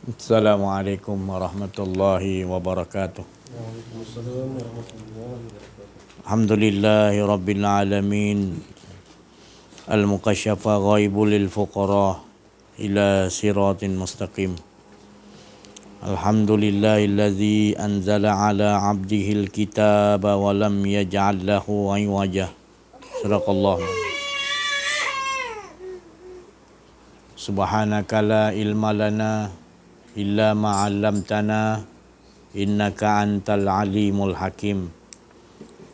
Assalamualaikum warahmatullahi wabarakatuh. Waalaikumsalam warahmatullahi wabarakatuh. Alhamdulillahi rabbil alamin. Al-mukasyafa ghaibul lil fuqara ila siratin mustaqim. Alhamdulillahillazi anzala ala abdihil kitaba wa lam yaj'al lahu iwaja. Sadaqallah. Subhanaka la ilma lana illa ma 'allamtana innaka antal alimul hakim.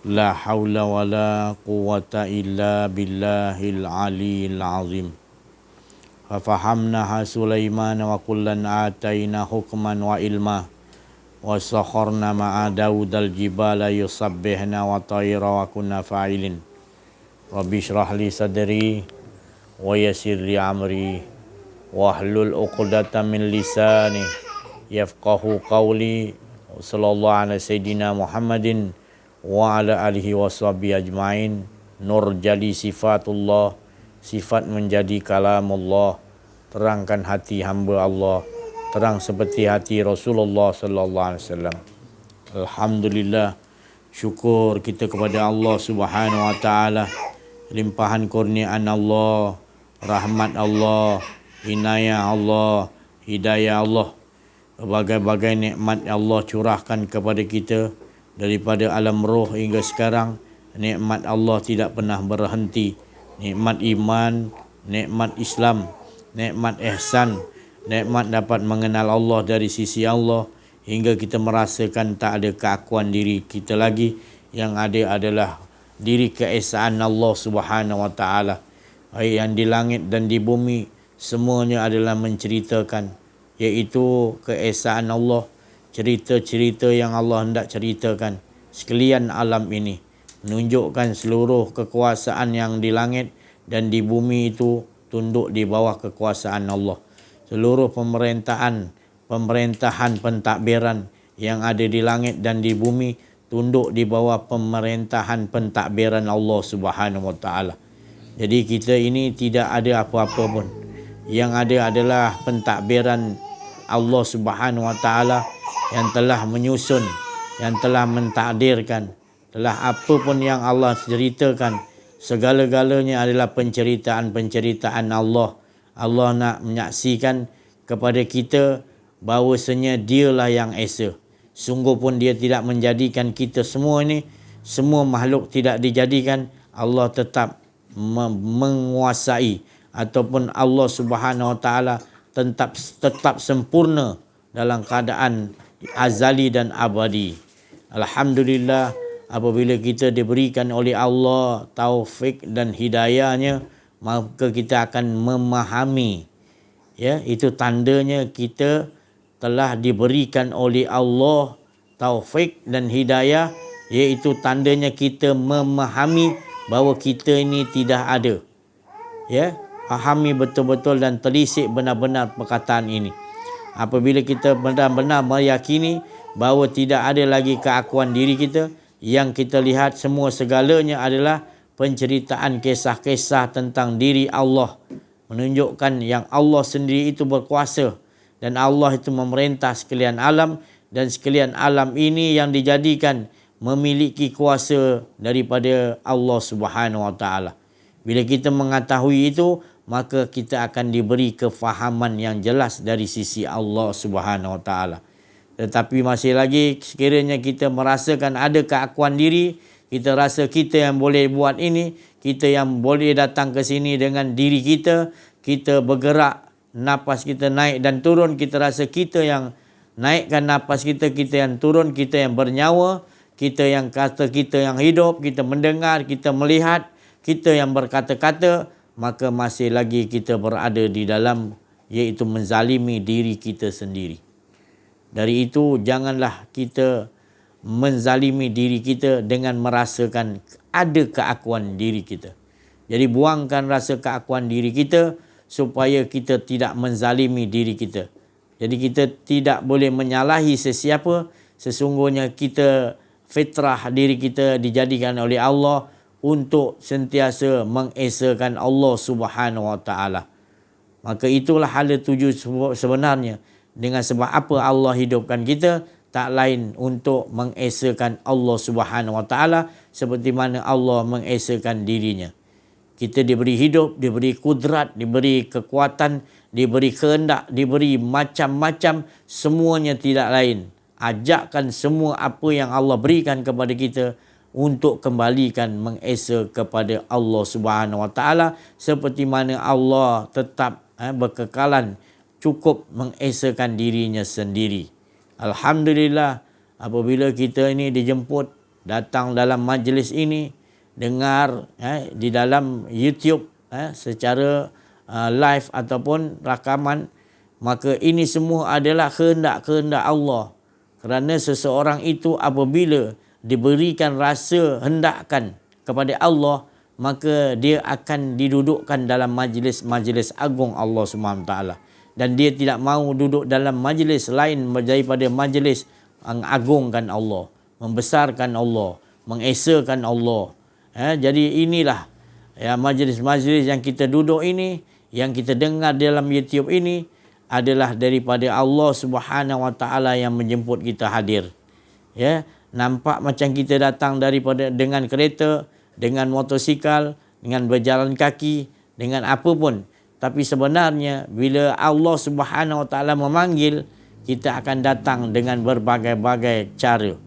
La haula wa la quwwata illa billahil aliyil azim. Fafahamnaha Sulaiman wa kullan ataina hukman wa ilma wa sakharna ma'a Daudal jibala yusabbihna wa tayra wa kunna fa'ilin. Rabbi shrah li sadri wa yassir li amri wahlul 'uqdatam min lisani yafqahu qawli. Sallallahu ala sayyidina Muhammadin wa ala alihi washabihi ajmain. Nur jadi sifatullah, sifat menjadi kalamullah. Terangkan hati hamba Allah, terang seperti hati Rasulullah sallallahu alaihi wasallam. Alhamdulillah, syukur kita kepada Allah Subhanahu wa taala, limpahan kurniaan Allah, rahmat Allah, inayah Allah, hidayah Allah, berbagai-bagai nikmat Allah curahkan kepada kita daripada alam roh hingga sekarang. Nikmat Allah tidak pernah berhenti. Nikmat iman, nikmat Islam, nikmat ihsan, nikmat dapat mengenal Allah dari sisi Allah hingga kita merasakan tak ada keakuan diri kita lagi. Yang ada adalah diri keesaan Allah Subhanahu wa taala. Yang di langit dan di bumi semuanya adalah menceritakan, iaitu keesaan Allah, cerita-cerita yang Allah hendak ceritakan sekalian alam ini, menunjukkan seluruh kekuasaan yang di langit dan di bumi itu tunduk di bawah kekuasaan Allah. Seluruh pemerintahan pentadbiran yang ada di langit dan di bumi tunduk di bawah pemerintahan pentadbiran Allah Subhanahu wa taala. Jadi kita ini tidak ada apa-apa pun. Yang ada adalah pentadbiran Allah Subhanahu wa taala yang telah menyusun, yang telah mentakdirkan. Telah apa pun yang Allah ceritakan, segala-galanya adalah penceritaan-penceritaan Allah. Allah nak menyaksikan kepada kita bahawasanya dialah yang esa. Sungguh pun dia tidak menjadikan kita semua ini, semua makhluk tidak dijadikan. Allah tetap menguasai, ataupun Allah Subhanahu wa taala tetap sempurna dalam keadaan azali dan abadi. Alhamdulillah, apabila kita diberikan oleh Allah taufik dan hidayahnya, maka kita akan memahami, itu tandanya kita telah diberikan oleh Allah taufik dan hidayah, iaitu tandanya kita memahami bahawa kita ini tidak ada. Fahami betul-betul dan telisik benar-benar perkataan ini. Apabila kita benar-benar meyakini bahawa tidak ada lagi keakuan diri kita, yang kita lihat semua segalanya adalah penceritaan kisah-kisah tentang diri Allah, menunjukkan yang Allah sendiri itu berkuasa dan Allah itu memerintah sekalian alam, dan sekalian alam ini yang dijadikan memiliki kuasa daripada Allah Subhanahu wa taala. Bila kita mengetahui itu, maka kita akan diberi kefahaman yang jelas dari sisi Allah Subhanahu wa taala. Tetapi masih lagi sekiranya kita merasakan ada keakuan diri, kita rasa kita yang boleh buat ini, kita yang boleh datang ke sini dengan diri kita, kita bergerak, napas kita naik dan turun, kita rasa kita yang naikkan napas kita, kita yang turun, kita yang bernyawa, kita yang kata kita yang hidup, kita mendengar, kita melihat, kita yang berkata-kata, maka masih lagi kita berada di dalam, iaitu menzalimi diri kita sendiri. Dari itu janganlah kita menzalimi diri kita dengan merasakan ada keakuan diri kita. Jadi buangkan rasa keakuan diri kita supaya kita tidak menzalimi diri kita. Jadi kita tidak boleh menyalahi sesiapa. Sesungguhnya kita, fitrah diri kita dijadikan oleh Allah untuk sentiasa mengesakan Allah Subhanahu wa taala. Maka itulah hala tuju sebenarnya. Dengan sebab apa Allah hidupkan kita? Tak lain untuk mengesakan Allah Subhanahu Wa Taala seperti mana Allah mengesakan dirinya. Kita diberi hidup, diberi kudrat, diberi kekuatan, diberi kehendak, diberi macam-macam, semuanya tidak lain. Ajakkan semua apa yang Allah berikan kepada kita untuk kembalikan mengesa kepada Allah Subhanahu Wa Taala seperti mana Allah tetap berkekalan cukup mengesakan dirinya sendiri. Alhamdulillah, apabila kita ini dijemput datang dalam majlis ini, dengar di dalam YouTube secara live ataupun rakaman, maka ini semua adalah kehendak-kehendak Allah. Kerana seseorang itu apabila diberikan rasa hendakkan kepada Allah, maka dia akan didudukkan dalam majlis-majlis agung Allah SWT. Dan dia tidak mahu duduk dalam majlis lain daripada majlis mengagungkan Allah, membesarkan Allah, mengesakan Allah. Jadi inilah majlis-majlis yang kita duduk ini, yang kita dengar dalam YouTube ini adalah daripada Allah Subhanahu Wa Taala yang menjemput kita hadir. Nampak macam kita datang daripada dengan kereta, dengan motosikal, dengan berjalan kaki, dengan apa pun. Tapi sebenarnya bila Allah Subhanahu Wa Taala memanggil, kita akan datang dengan berbagai-bagai cara.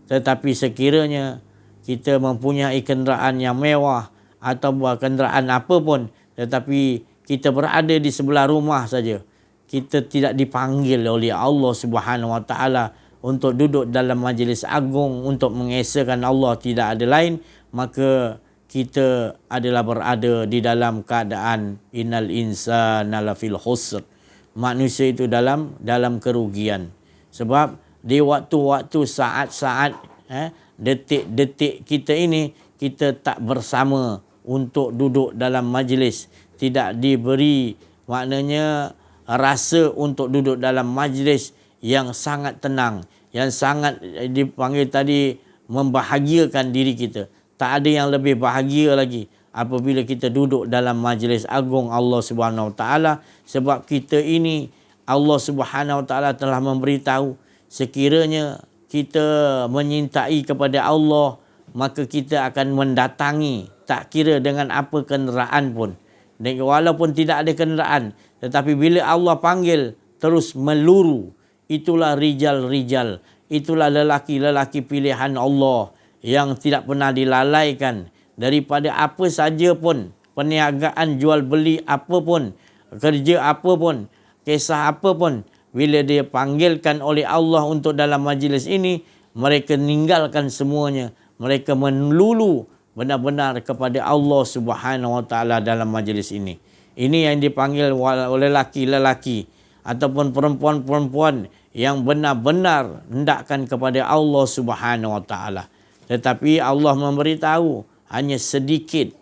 Tetapi sekiranya kita mempunyai kenderaan yang mewah atau kenderaan apa pun, tetapi kita berada di sebelah rumah saja, kita tidak dipanggil oleh Allah Subhanahu Wa Taala untuk duduk dalam majlis agung untuk mengesakan Allah, tidak ada lain, maka kita adalah berada di dalam keadaan innal insana lafil khusr. Manusia itu dalam kerugian. Sebab di waktu-waktu saat-saat detik-detik kita ini, kita tak bersama untuk duduk dalam majlis, tidak diberi maknanya rasa untuk duduk dalam majlis yang sangat tenang, yang sangat dipanggil tadi membahagiakan diri kita. Tak ada yang lebih bahagia lagi apabila kita duduk dalam majlis agung Allah Subhanahu Wa Taala, sebab kita ini Allah Subhanahu Wa Taala telah memberitahu sekiranya kita menyintai kepada Allah, maka kita akan mendatangi tak kira dengan apa kenderaan pun. Dan walaupun tidak ada kenderaan, tetapi bila Allah panggil terus meluru. Itulah rijal-rijal, itulah lelaki-lelaki pilihan Allah yang tidak pernah dilalaikan daripada apa saja pun, perniagaan, jual beli apa pun, kerja apa pun, kisah apa pun. Bila dia panggilkan oleh Allah untuk dalam majlis ini, mereka meninggalkan semuanya. Mereka melulu benar-benar kepada Allah Subhanahu Wa Taala dalam majlis ini. Ini yang dipanggil oleh lelaki-lelaki ataupun perempuan-perempuan yang benar-benar hendakkan kepada Allah Subhanahu Wa Taala. Tetapi Allah memberitahu hanya sedikit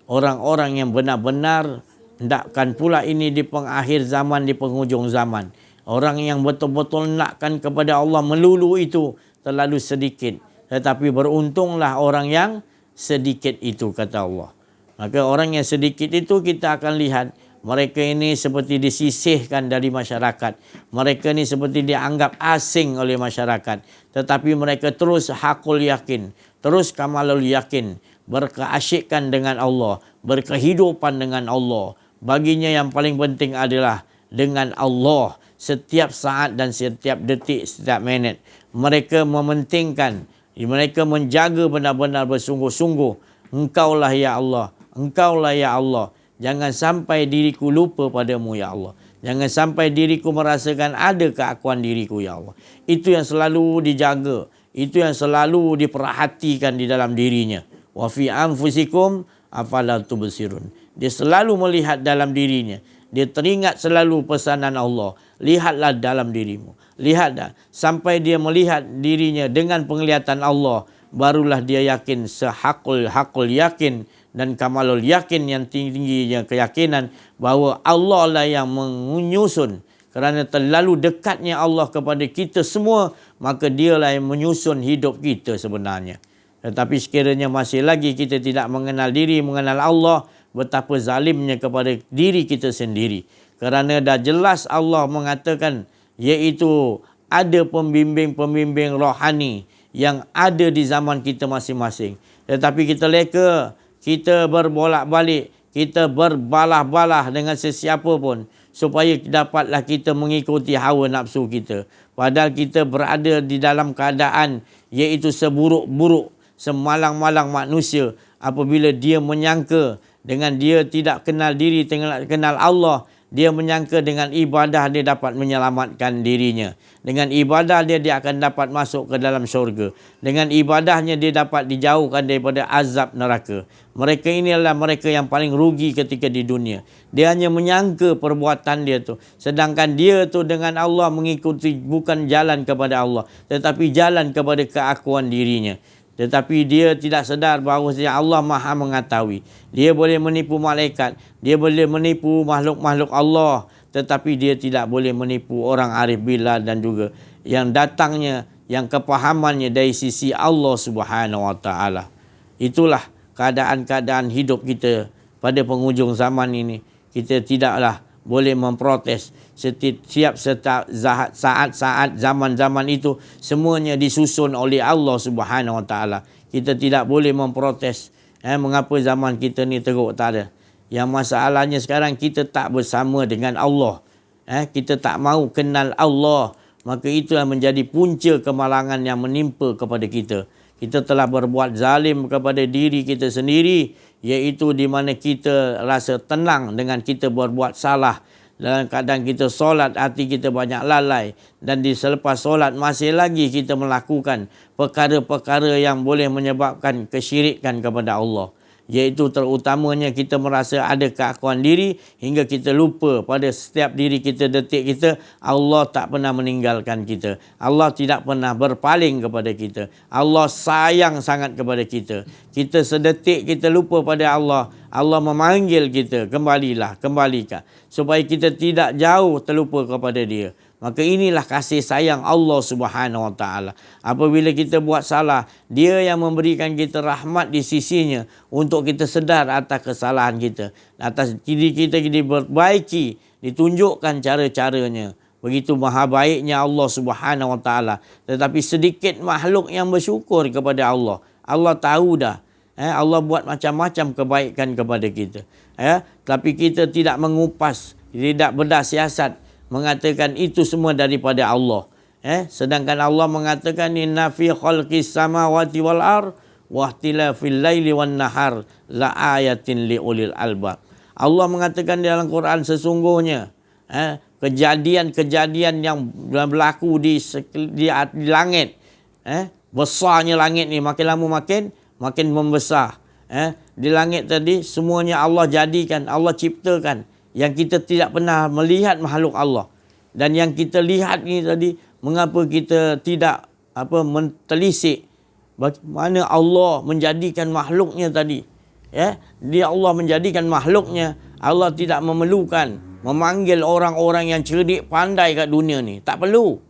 orang-orang yang benar-benar hendakkan pula ini di pengakhir zaman, di penghujung zaman. Orang yang betul-betul hendakkan kepada Allah melulu itu terlalu sedikit. Tetapi beruntunglah orang yang sedikit itu, kata Allah. Maka orang yang sedikit itu kita akan lihat mereka ini seperti disisihkan dari masyarakat. Mereka ini seperti dianggap asing oleh masyarakat. Tetapi mereka terus hakul yakin, terus kamalul yakin, berkeasyikan dengan Allah, berkehidupan dengan Allah. Baginya yang paling penting adalah dengan Allah setiap saat dan setiap detik, setiap minit. Mereka mementingkan, mereka menjaga benar-benar bersungguh-sungguh. Engkaulah ya Allah, Engkaulah ya Allah. Jangan sampai diriku lupa padamu ya Allah. Jangan sampai diriku merasakan ada keakuan diriku ya Allah. Itu yang selalu dijaga. Itu yang selalu diperhatikan di dalam dirinya. Wa fi anfusikum afala tubsirun. Dia selalu melihat dalam dirinya. Dia teringat selalu pesanan Allah. Lihatlah dalam dirimu. Lihatlah. Sampai dia melihat dirinya dengan penglihatan Allah, barulah dia yakin sehakul yakin dan kamalul yakin yang tingginya keyakinan bahawa Allah lah yang menyusun. Kerana terlalu dekatnya Allah kepada kita semua, maka dialah yang menyusun hidup kita sebenarnya. Tetapi sekiranya masih lagi kita tidak mengenal diri, mengenal Allah, betapa zalimnya kepada diri kita sendiri. Kerana dah jelas Allah mengatakan, iaitu ada pembimbing-pembimbing rohani yang ada di zaman kita masing-masing. Tetapi kita leka, kita berbolak-balik, kita berbalah-balah dengan sesiapa pun supaya dapatlah kita mengikuti hawa nafsu kita. Padahal kita berada di dalam keadaan iaitu seburuk-buruk, semalang-malang manusia apabila dia menyangka dengan dia tidak kenal diri, kenal Allah, dia menyangka dengan ibadah dia dapat menyelamatkan dirinya. Dengan ibadah dia akan dapat masuk ke dalam syurga. Dengan ibadahnya dia dapat dijauhkan daripada azab neraka. Mereka ini adalah mereka yang paling rugi ketika di dunia. Dia hanya menyangka perbuatan dia tu. Sedangkan dia tu dengan Allah mengikuti bukan jalan kepada Allah, tetapi jalan kepada keakuan dirinya. Tetapi dia tidak sedar bahawa Allah Maha mengetahui. Dia boleh menipu malaikat, dia boleh menipu makhluk-makhluk Allah, tetapi dia tidak boleh menipu orang arif billah dan juga yang datangnya, yang kepahamannya dari sisi Allah Subhanahu Wa Taala. Itulah keadaan-keadaan hidup kita pada penghujung zaman ini. Kita tidaklah boleh memprotes. Setiap saat-saat zaman-zaman itu semuanya disusun oleh Allah Subhanahu Wa Taala. Kita tidak boleh memprotes. Mengapa zaman kita ni teruk? Tak ada. Yang masalahnya sekarang kita tak bersama dengan Allah. Kita tak mahu kenal Allah. Maka itu yang menjadi punca kemalangan yang menimpa kepada kita. Kita telah berbuat zalim kepada diri kita sendiri, iaitu di mana kita rasa tenang dengan kita berbuat salah. Dalam keadaan kita solat, hati kita banyak lalai. Dan di selepas solat masih lagi kita melakukan perkara-perkara yang boleh menyebabkan kesyirikan kepada Allah. Iaitu terutamanya kita merasa ada keakuan diri hingga kita lupa pada setiap diri kita, detik kita, Allah tak pernah meninggalkan kita. Allah tidak pernah berpaling kepada kita. Allah sayang sangat kepada kita. Kita sedetik kita lupa pada Allah, Allah memanggil kita, kembalikan. Supaya kita tidak jauh terlupa kepada dia. Maka inilah kasih sayang Allah Subhanahu Wa Taala. Apabila kita buat salah, dia yang memberikan kita rahmat di sisinya untuk kita sedar atas kesalahan kita. Atas diri kita diperbaiki, ditunjukkan cara-caranya. Begitu maha baiknya Allah Subhanahu Wa Taala. Tetapi sedikit makhluk yang bersyukur kepada Allah. Allah tahu dah. Allah buat macam-macam kebaikan kepada kita. Tapi kita tidak mengupas, tidak bedah siasat, mengatakan itu semua daripada Allah. Sedangkan Allah mengatakan inna fi khalqis samawati wal ard wa ikhtilafil laili wan nahar la ayatin liulil albab. Allah mengatakan di dalam Quran sesungguhnya kejadian-kejadian yang berlaku di langit, besarnya langit ni makin lama makin membesar. Di langit tadi semuanya Allah jadikan, Allah ciptakan. Yang kita tidak pernah melihat makhluk Allah. Dan yang kita lihat ni tadi, mengapa kita tidak mentelisik bagaimana Allah menjadikan makhluknya tadi. Dia Allah menjadikan makhluknya, Allah tidak memerlukan memanggil orang-orang yang cerdik pandai kat dunia ni. Tak perlu.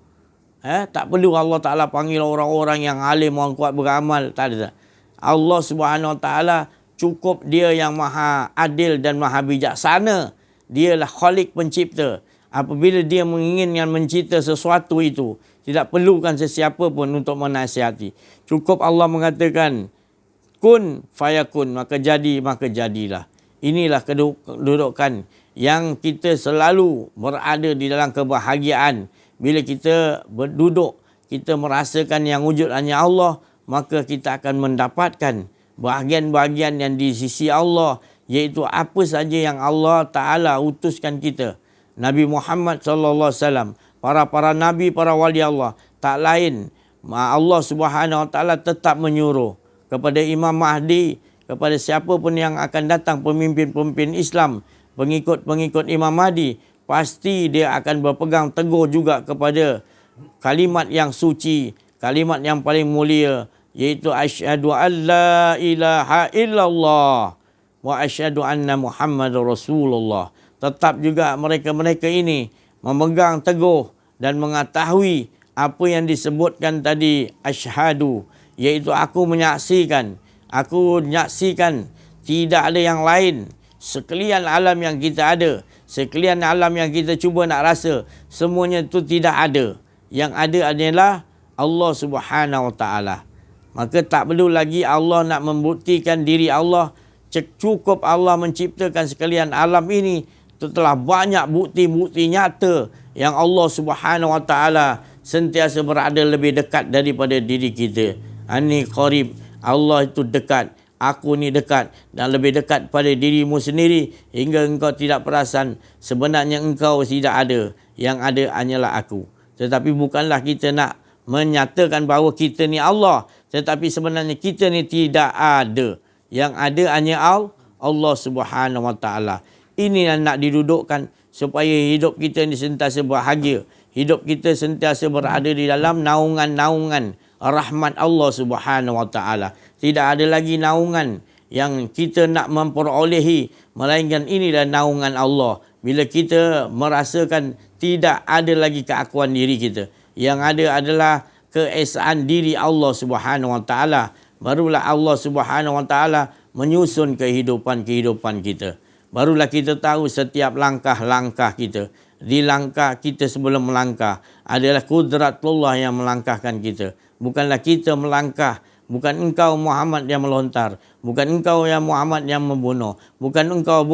Tak perlu Allah Ta'ala panggil orang-orang yang alim, orang kuat beramal. Tak ada. Allah Subhanahu Wa Taala cukup dia yang maha adil dan maha bijaksana. Dialah Khalik pencipta. Apabila dia menginginkan mencipta sesuatu itu, tidak perlukan sesiapa pun untuk menasihati. Cukup Allah mengatakan, kun fayakun, maka jadilah. Inilah kedudukan yang kita selalu berada di dalam kebahagiaan. Bila kita berduduk, kita merasakan yang wujud hanya Allah, maka kita akan mendapatkan bahagian-bahagian yang di sisi Allah, iaitu apa saja yang Allah Ta'ala utuskan kita. Nabi Muhammad SAW, para nabi, para wali Allah, tak lain Allah Subhanahu Wa Taala tetap menyuruh kepada Imam Mahdi, kepada siapa pun yang akan datang, pemimpin-pemimpin Islam, pengikut-pengikut Imam Mahdi, pasti dia akan berpegang teguh juga kepada kalimat yang suci, kalimat yang paling mulia, iaitu asyhadu an la ilaha illallah wa asyhadu anna Muhammadar Rasulullah. Tetap juga mereka-mereka ini memegang teguh dan mengetahui apa yang disebutkan tadi, asyhadu, iaitu aku menyaksikan tidak ada yang lain sekalian alam yang kita ada, sekalian alam yang kita cuba nak rasa, semuanya itu tidak ada. Yang ada adalah Allah Subhanahu Wa Taala. Maka tak perlu lagi Allah nak membuktikan diri Allah. Cukup Allah menciptakan sekalian alam ini, telah banyak bukti-bukti nyata yang Allah Subhanahu Wa Taala sentiasa berada lebih dekat daripada diri kita. Ani qarib, Allah itu dekat, aku ni dekat, dan lebih dekat pada dirimu sendiri hingga engkau tidak perasan sebenarnya engkau tidak ada, yang ada hanyalah aku. Tetapi bukanlah kita nak menyatakan bahawa kita ni Allah, tetapi sebenarnya kita ni tidak ada. Yang ada hanya Allah Subhanahu Wa Taala. Ini yang nak didudukkan supaya hidup kita ni sentiasa bahagia. Hidup kita sentiasa berada di dalam naungan-naungan rahmat Allah Subhanahu Wa Taala. Tidak ada lagi naungan yang kita nak memperolehi, melainkan inilah naungan Allah. Bila kita merasakan tidak ada lagi keakuan diri kita, yang ada adalah keesaan diri Allah Subhanahu Wa Taala, barulah Allah Subhanahu Wa Taala menyusun kehidupan kita. Barulah kita tahu setiap langkah-langkah kita. Di langkah kita sebelum melangkah adalah kudratullah yang melangkahkan kita. Bukanlah kita melangkah. Bukan engkau Muhammad yang melontar. Bukan engkau yang Muhammad yang membunuh. Bukan engkau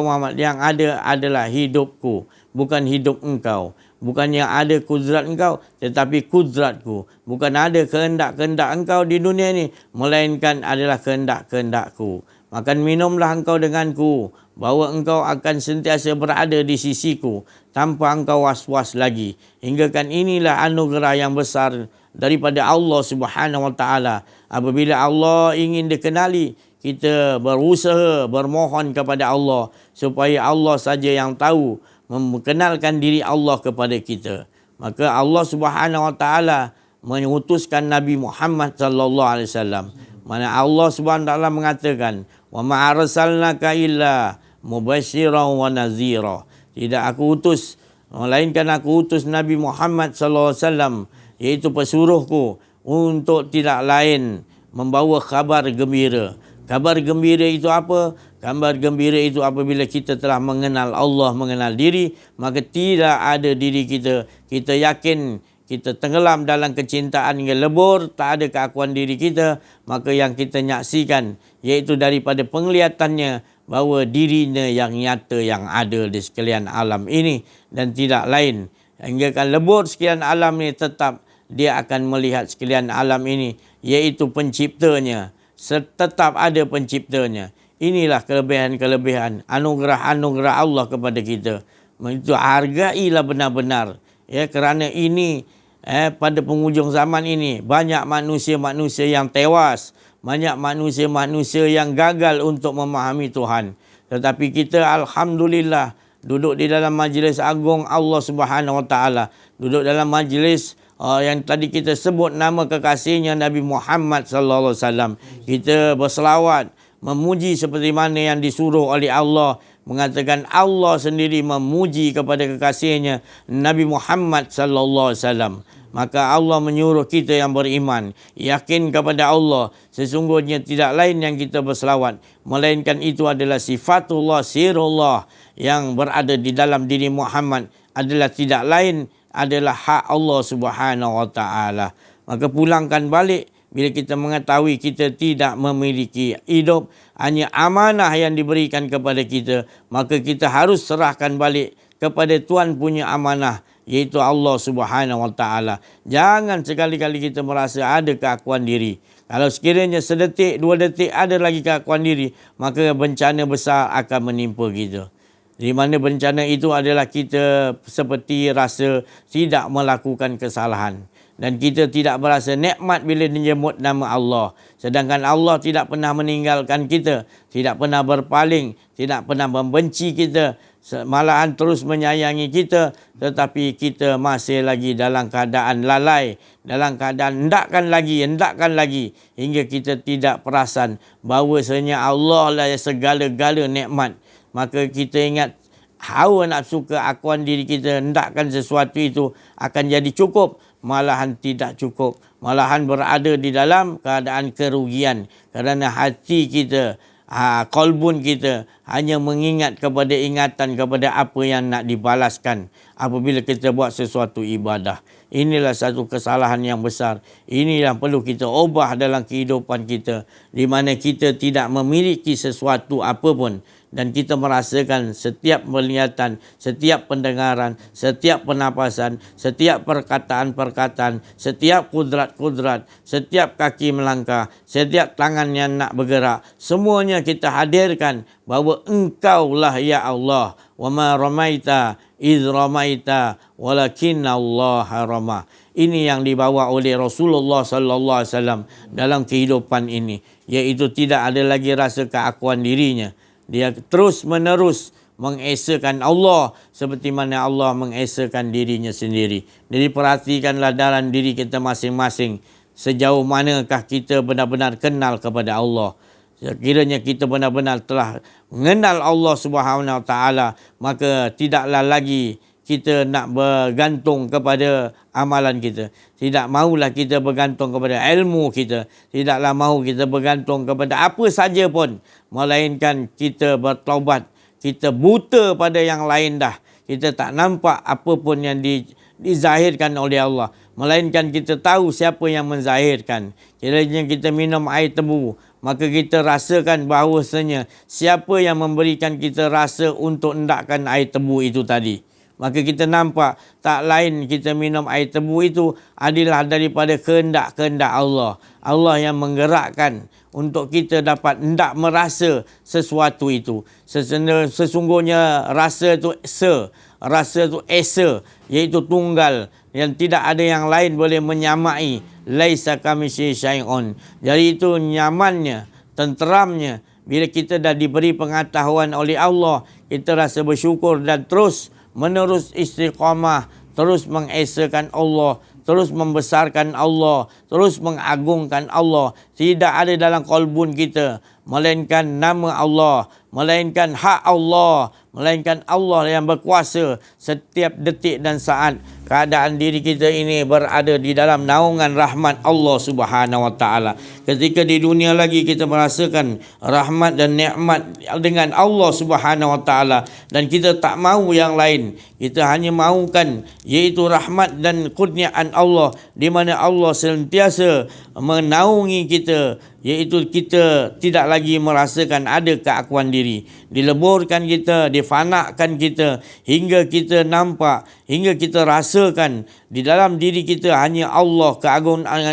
Muhammad. Yang ada adalah hidupku. Bukan hidup engkau. Bukan yang ada kudrat engkau, tetapi kudratku. Bukan ada kehendak-kehendak engkau di dunia ini, melainkan adalah kehendak-kehendakku. Makan minumlah engkau denganku, bahawa engkau akan sentiasa berada di sisiku, tanpa engkau was-was lagi. Hingga kan inilah anugerah yang besar daripada Allah Subhanahu Wa Taala. Apabila Allah ingin dikenali, kita berusaha bermohon kepada Allah, supaya Allah saja yang tahu mengenalkan diri Allah kepada kita. Maka Allah Subhanahu Wa Taala mengutuskan Nabi Muhammad sallallahu alaihi wasallam. Mana Allah Subhanahu Wa Taala mengatakan, "Wa ma arsalnaka illa mubasysyiran wa nazira." Tidak aku utus, melainkan aku utus Nabi Muhammad sallallahu alaihi wasallam, iaitu pesuruhku, untuk tidak lain membawa kabar gembira. Kabar gembira itu apa? Kabar gembira itu apabila kita telah mengenal Allah, mengenal diri, maka tidak ada diri kita. Kita yakin kita tenggelam dalam kecintaan hingga lebur, tak ada keakuan diri kita, maka yang kita nyaksikan iaitu daripada penglihatannya bahawa dirinya yang nyata yang ada di sekalian alam ini dan tidak lain. Hingga kan lebur sekalian alam ini, tetap dia akan melihat sekalian alam ini iaitu penciptanya. Tetap ada penciptanya. Inilah kelebihan-kelebihan, anugerah-anugerah Allah kepada kita. Itu hargailah benar-benar. Ya, kerana ini pada penghujung zaman ini banyak manusia-manusia yang tewas, banyak manusia-manusia yang gagal untuk memahami Tuhan. Tetapi kita alhamdulillah duduk di dalam majlis agung Allah Subhanahu Wa Taala, duduk dalam majlis yang tadi kita sebut nama kekasihnya Nabi Muhammad sallallahu alaihi wasallam. Kita berselawat, memuji seperti mana yang disuruh oleh Allah, mengatakan Allah sendiri memuji kepada kekasihnya Nabi Muhammad sallallahu alaihi wasallam. Maka Allah menyuruh kita yang beriman, yakin kepada Allah, sesungguhnya tidak lain yang kita berselawat, melainkan itu adalah sifatullah, sirullah yang berada di dalam diri Muhammad, adalah tidak lain adalah hak Allah Subhanahu Wa Taala. Maka pulangkan balik bila kita mengetahui kita tidak memiliki hidup, hanya amanah yang diberikan kepada kita, maka kita harus serahkan balik kepada Tuhan punya amanah, iaitu Allah Subhanahu Wa Taala. Jangan sekali-kali kita merasa ada keakuan diri. Kalau sekiranya sedetik, 2 detik ada lagi keakuan diri, maka bencana besar akan menimpa kita. Di mana bencana itu adalah kita seperti rasa tidak melakukan kesalahan. Dan kita tidak berasa nikmat bila menyebut nama Allah. Sedangkan Allah tidak pernah meninggalkan kita, tidak pernah berpaling, tidak pernah membenci kita, malahan terus menyayangi kita. Tetapi kita masih lagi dalam keadaan lalai, dalam keadaan hendakkan lagi, hingga kita tidak perasan bahawasanya Allah lah segala-gala nikmat. Maka kita ingat hawa nafsu keakuan diri kita, hendakkan sesuatu itu akan jadi cukup, malahan tidak cukup, malahan berada di dalam keadaan kerugian, kerana hati kita Qalbun kita hanya mengingat kepada ingatan kepada apa yang nak dibalaskan apabila kita buat sesuatu ibadah. Inilah satu kesalahan yang besar. Ini yang perlu kita ubah dalam kehidupan kita, di mana kita tidak memiliki sesuatu apa pun dan kita merasakan setiap penglihatan, setiap pendengaran, setiap pernafasan, setiap perkataan-perkataan, setiap kudrat-kudrat, setiap kaki melangkah, setiap tangan yang nak bergerak, semuanya kita hadirkan bahawa engkaulah ya Allah. Wa ma ramaita iz ramaita walakinna Allah rama. Ini yang dibawa oleh Rasulullah sallallahu alaihi wasallam dalam kehidupan ini, iaitu tidak ada lagi rasa keakuan dirinya. Dia terus menerus mengesakan Allah seperti mana Allah mengesakan dirinya sendiri. Jadi perhatikanlah dalam diri kita masing-masing, sejauh manakah kita benar-benar kenal kepada Allah. Sekiranya kita benar-benar telah mengenal Allah Subhanahu Wa Taala, maka tidaklah lagi kita nak bergantung kepada amalan kita. Tidak mahulah kita bergantung kepada ilmu kita. Tidaklah mahu kita bergantung kepada apa saja pun. Melainkan kita bertaubat. Kita buta pada yang lain dah. Kita tak nampak apa pun yang dizahirkan oleh Allah. Melainkan kita tahu siapa yang menzahirkan. Kiranya kita minum air tebu, maka kita rasakan bahawasanya siapa yang memberikan kita rasa untuk hendakkan air tebu itu tadi. Maka kita nampak tak lain kita minum air tebu itu adalah daripada kehendak-kehendak Allah. Allah yang menggerakkan untuk kita dapat hendak merasa sesuatu itu. Sesungguhnya rasa itu rasa itu esa, iaitu tunggal, yang tidak ada yang lain boleh menyamai. Laisa kamitslihi syai'un. Jadi itu nyamannya, tenteramnya. Bila kita dah diberi pengetahuan oleh Allah, kita rasa bersyukur dan terus menerus istiqamah, terus mengesakan Allah, terus membesarkan Allah, terus mengagungkan Allah. Tidak ada dalam qalbun kita melainkan nama Allah, melainkan hak Allah, melainkan Allah yang berkuasa setiap detik dan saat. Keadaan diri kita ini berada di dalam naungan rahmat Allah Subhanahu Wa Taala. Ketika di dunia lagi kita merasakan rahmat dan nikmat dengan Allah Subhanahu Wa Taala, dan kita tak mahu yang lain. Kita hanya mahukan iaitu rahmat dan kurniaan Allah, di mana Allah sentiasa menaungi kita, iaitu kita tidak lagi merasakan ada keakuan diri. Dileburkan kita, difanakan kita, hingga kita nampak, hingga kita rasakan di dalam diri kita hanya Allah,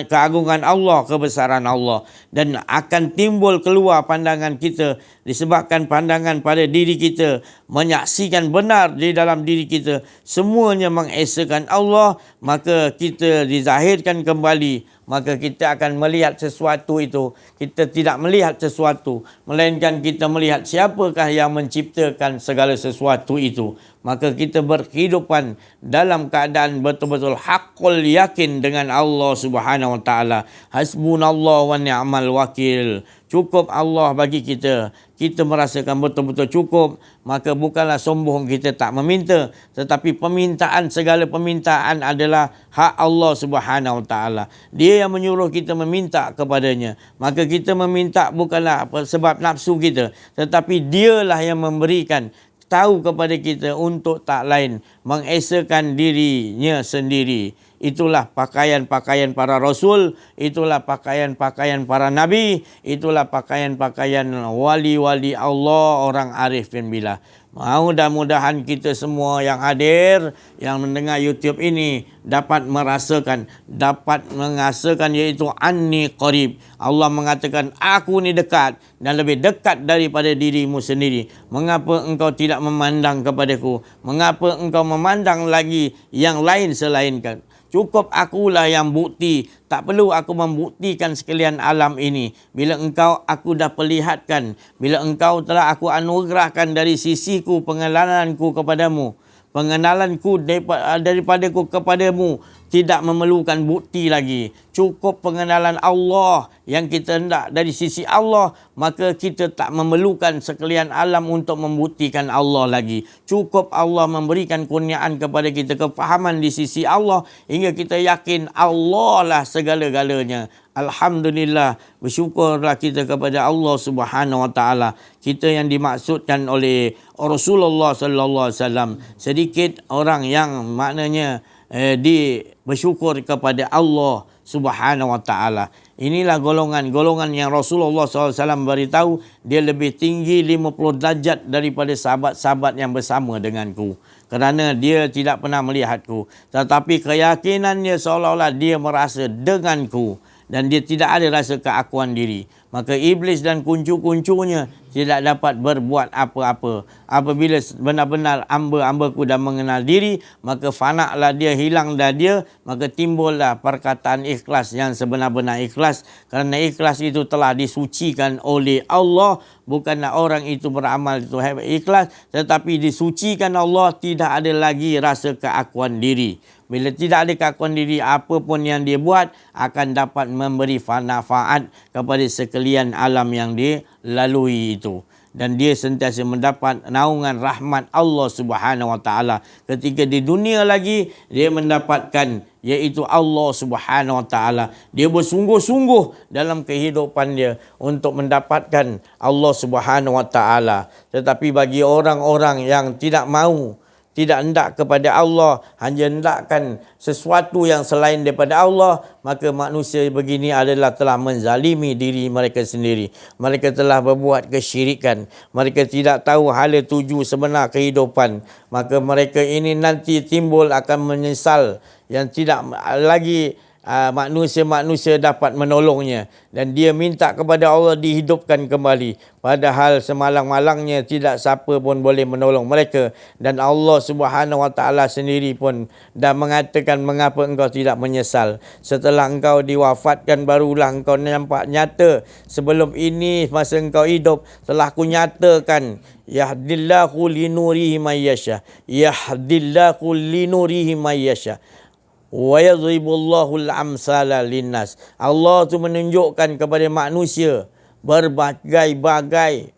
keagungan Allah, kebesaran Allah. Dan akan timbul keluar pandangan kita disebabkan pandangan pada diri kita, menyaksikan benar di dalam diri kita, semuanya mengesakan Allah, maka kita dizahirkan kembali. Maka kita akan melihat sesuatu itu. Kita tidak melihat sesuatu, melainkan kita melihat siapakah yang menciptakan segala sesuatu itu. Maka kita berkehidupan dalam keadaan betul-betul haqqul yakin dengan Allah Subhanahu Wa Taala. Hasbunallah wa ni'mal wakil. Cukup Allah bagi kita. Kita merasakan betul-betul cukup. Maka bukanlah sombong kita tak meminta, tetapi permintaan, segala permintaan adalah hak Allah Subhanahu Wa Taala. Dia yang menyuruh kita meminta kepadanya. Maka kita meminta bukanlah sebab nafsu kita, tetapi dialah yang memberikan tahu kepada kita untuk tak lain mengesakan dirinya sendiri. Itulah pakaian-pakaian para rasul, itulah pakaian-pakaian para nabi, itulah pakaian-pakaian wali-wali Allah, orang arif bin billah. Mudah-mudahan kita semua yang hadir, yang mendengar YouTube ini dapat merasakan, dapat mengasakan, iaitu anni qarib. Allah mengatakan aku ni dekat dan lebih dekat daripada dirimu sendiri. Mengapa engkau tidak memandang kepadaku? Mengapa engkau memandang lagi yang lain selainkan? Cukup akulah yang bukti. Tak perlu aku membuktikan sekalian alam ini. Bila engkau aku dah perlihatkan, bila engkau telah aku anugerahkan dari sisiku, pengenalanku kepadamu, pengenalanku daripadaku kepadamu, tidak memerlukan bukti lagi. Cukup pengenalan Allah yang kita hendak dari sisi Allah, maka kita tak memerlukan sekalian alam untuk membuktikan Allah lagi. Cukup Allah memberikan kurniaan kepada kita, kefahaman di sisi Allah, hingga kita yakin Allah lah segala-galanya. Alhamdulillah, bersyukurlah kita kepada Allah Subhanahu Wa Taala. Kita yang dimaksudkan oleh Rasulullah Sallallahu Alaihi Wasallam. Sedikit orang yang maknanya bersyukur kepada Allah Subhanahu Wa Taala. Inilah golongan yang Rasulullah SAW beritahu dia lebih tinggi 50 darjat daripada sahabat-sahabat yang bersama denganku. Kerana dia tidak pernah melihatku. Tetapi keyakinannya seolah-olah dia merasa denganku. Dan dia tidak ada rasa keakuan diri. Maka iblis dan kuncu-kuncunya tidak dapat berbuat apa-apa. Apabila benar-benar hamba-hambaku dah mengenal diri, maka fanaklah dia, hilanglah dia, maka timbullah perkataan ikhlas yang sebenar-benar ikhlas. Kerana ikhlas itu telah disucikan oleh Allah. Bukanlah orang itu beramal itu ikhlas, tetapi disucikan Allah, tidak ada lagi rasa keakuan diri. Bila tidak ada keakuan diri, apa pun yang dia buat akan dapat memberi manfaat kepada sekalian alam yang dia lalui itu. Dan dia sentiasa mendapat naungan rahmat Allah Subhanahu Wa Taala. Ketika di dunia lagi, dia mendapatkan iaitu Allah Subhanahu Wa Taala. Dia bersungguh-sungguh dalam kehidupan dia untuk mendapatkan Allah Subhanahu Wa Taala. Tetapi bagi orang-orang yang tidak mahu, tidak hendak kepada Allah, hanya hendakkan sesuatu yang selain daripada Allah, maka manusia begini adalah telah menzalimi diri mereka sendiri. Mereka telah berbuat kesyirikan. Mereka tidak tahu hala tuju sebenar kehidupan. Maka mereka ini nanti timbul akan menyesal yang tidak lagi manusia-manusia dapat menolongnya. Dan dia minta kepada Allah dihidupkan kembali. Padahal semalang-malangnya tidak siapa pun boleh menolong mereka. Dan Allah Subhanahu Wa Taala sendiri pun dah mengatakan, mengapa engkau tidak menyesal? Setelah engkau diwafatkan barulah engkau nampak nyata. Sebelum ini masa engkau hidup telah ku nyatakan, yahdillahu linurihi mayyasha. Yahdillahu linurihi mayyasha. Wa yadribullahu al-amsala linnas. Allah tu menunjukkan kepada manusia berbagai-bagai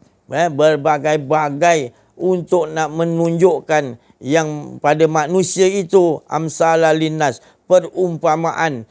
untuk nak menunjukkan yang pada manusia itu amsala linnas, perumpamaan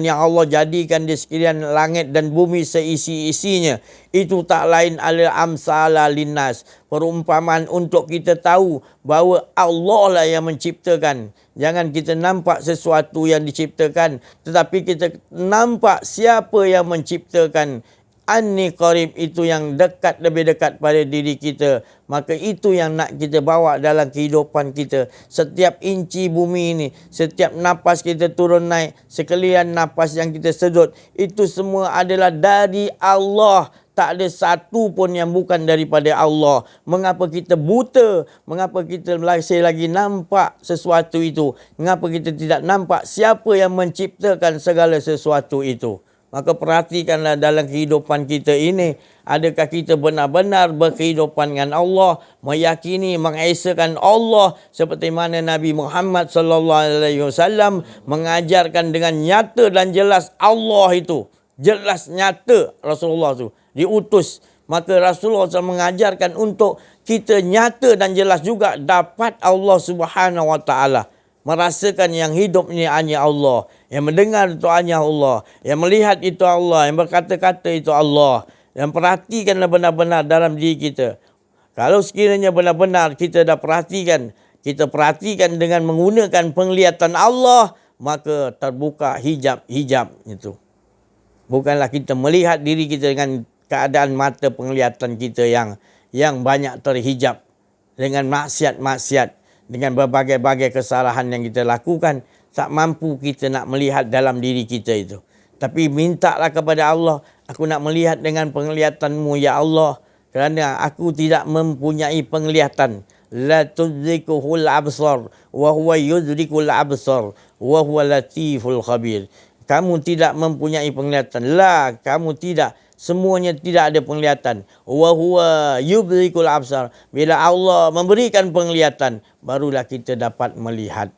yang Allah jadikan di sekalian langit dan bumi seisi-isinya. Itu tak lain adalah amsala linnas, perumpamaan untuk kita tahu bahawa Allah lah yang menciptakan. Jangan kita nampak sesuatu yang diciptakan, tetapi kita nampak siapa yang menciptakan. Anni qarib, itu yang dekat, lebih dekat pada diri kita. Maka itu yang nak kita bawa dalam kehidupan kita. Setiap inci bumi ini, setiap napas kita turun naik, sekalian napas yang kita sedut, itu semua adalah dari Allah. Tak ada satu pun yang bukan daripada Allah. Mengapa kita buta? Mengapa kita masih lagi nampak sesuatu itu? Mengapa kita tidak nampak siapa yang menciptakan segala sesuatu itu? Maka perhatikanlah dalam kehidupan kita ini, adakah kita benar-benar berkehidupan dengan Allah, meyakini, mengesakan Allah seperti mana Nabi Muhammad SAW mengajarkan dengan nyata dan jelas Allah itu. Jelas nyata Rasulullah itu diutus. Maka Rasulullah SAW mengajarkan untuk kita nyata dan jelas juga dapat Allah Subhanahu Wa Taala. Merasakan yang hidup ini hanya Allah. Yang mendengar itu hanya Allah. Yang melihat itu Allah. Yang berkata-kata itu Allah. Yang perhatikanlah benar-benar dalam diri kita. Kalau sekiranya benar-benar kita dah perhatikan. Kita perhatikan dengan menggunakan penglihatan Allah. Maka terbuka hijab-hijab itu. Bukanlah kita melihat diri kita dengan keadaan mata penglihatan kita yang banyak terhijab. Dengan maksiat-maksiat. Dengan berbagai-bagai kesalahan yang kita lakukan, tak mampu kita nak melihat dalam diri kita itu. Tapi mintalah kepada Allah, aku nak melihat dengan penglihatan-Mu ya Allah, kerana aku tidak mempunyai penglihatan. La tudrikuhul absar wa huwa yudrikul absar wa huwa latiful khabir. Kamu tidak mempunyai penglihatan. La, kamu tidak. Semuanya tidak ada penglihatan. Wa huwa yubrikul absar. Bila Allah memberikan penglihatan, barulah kita dapat melihat.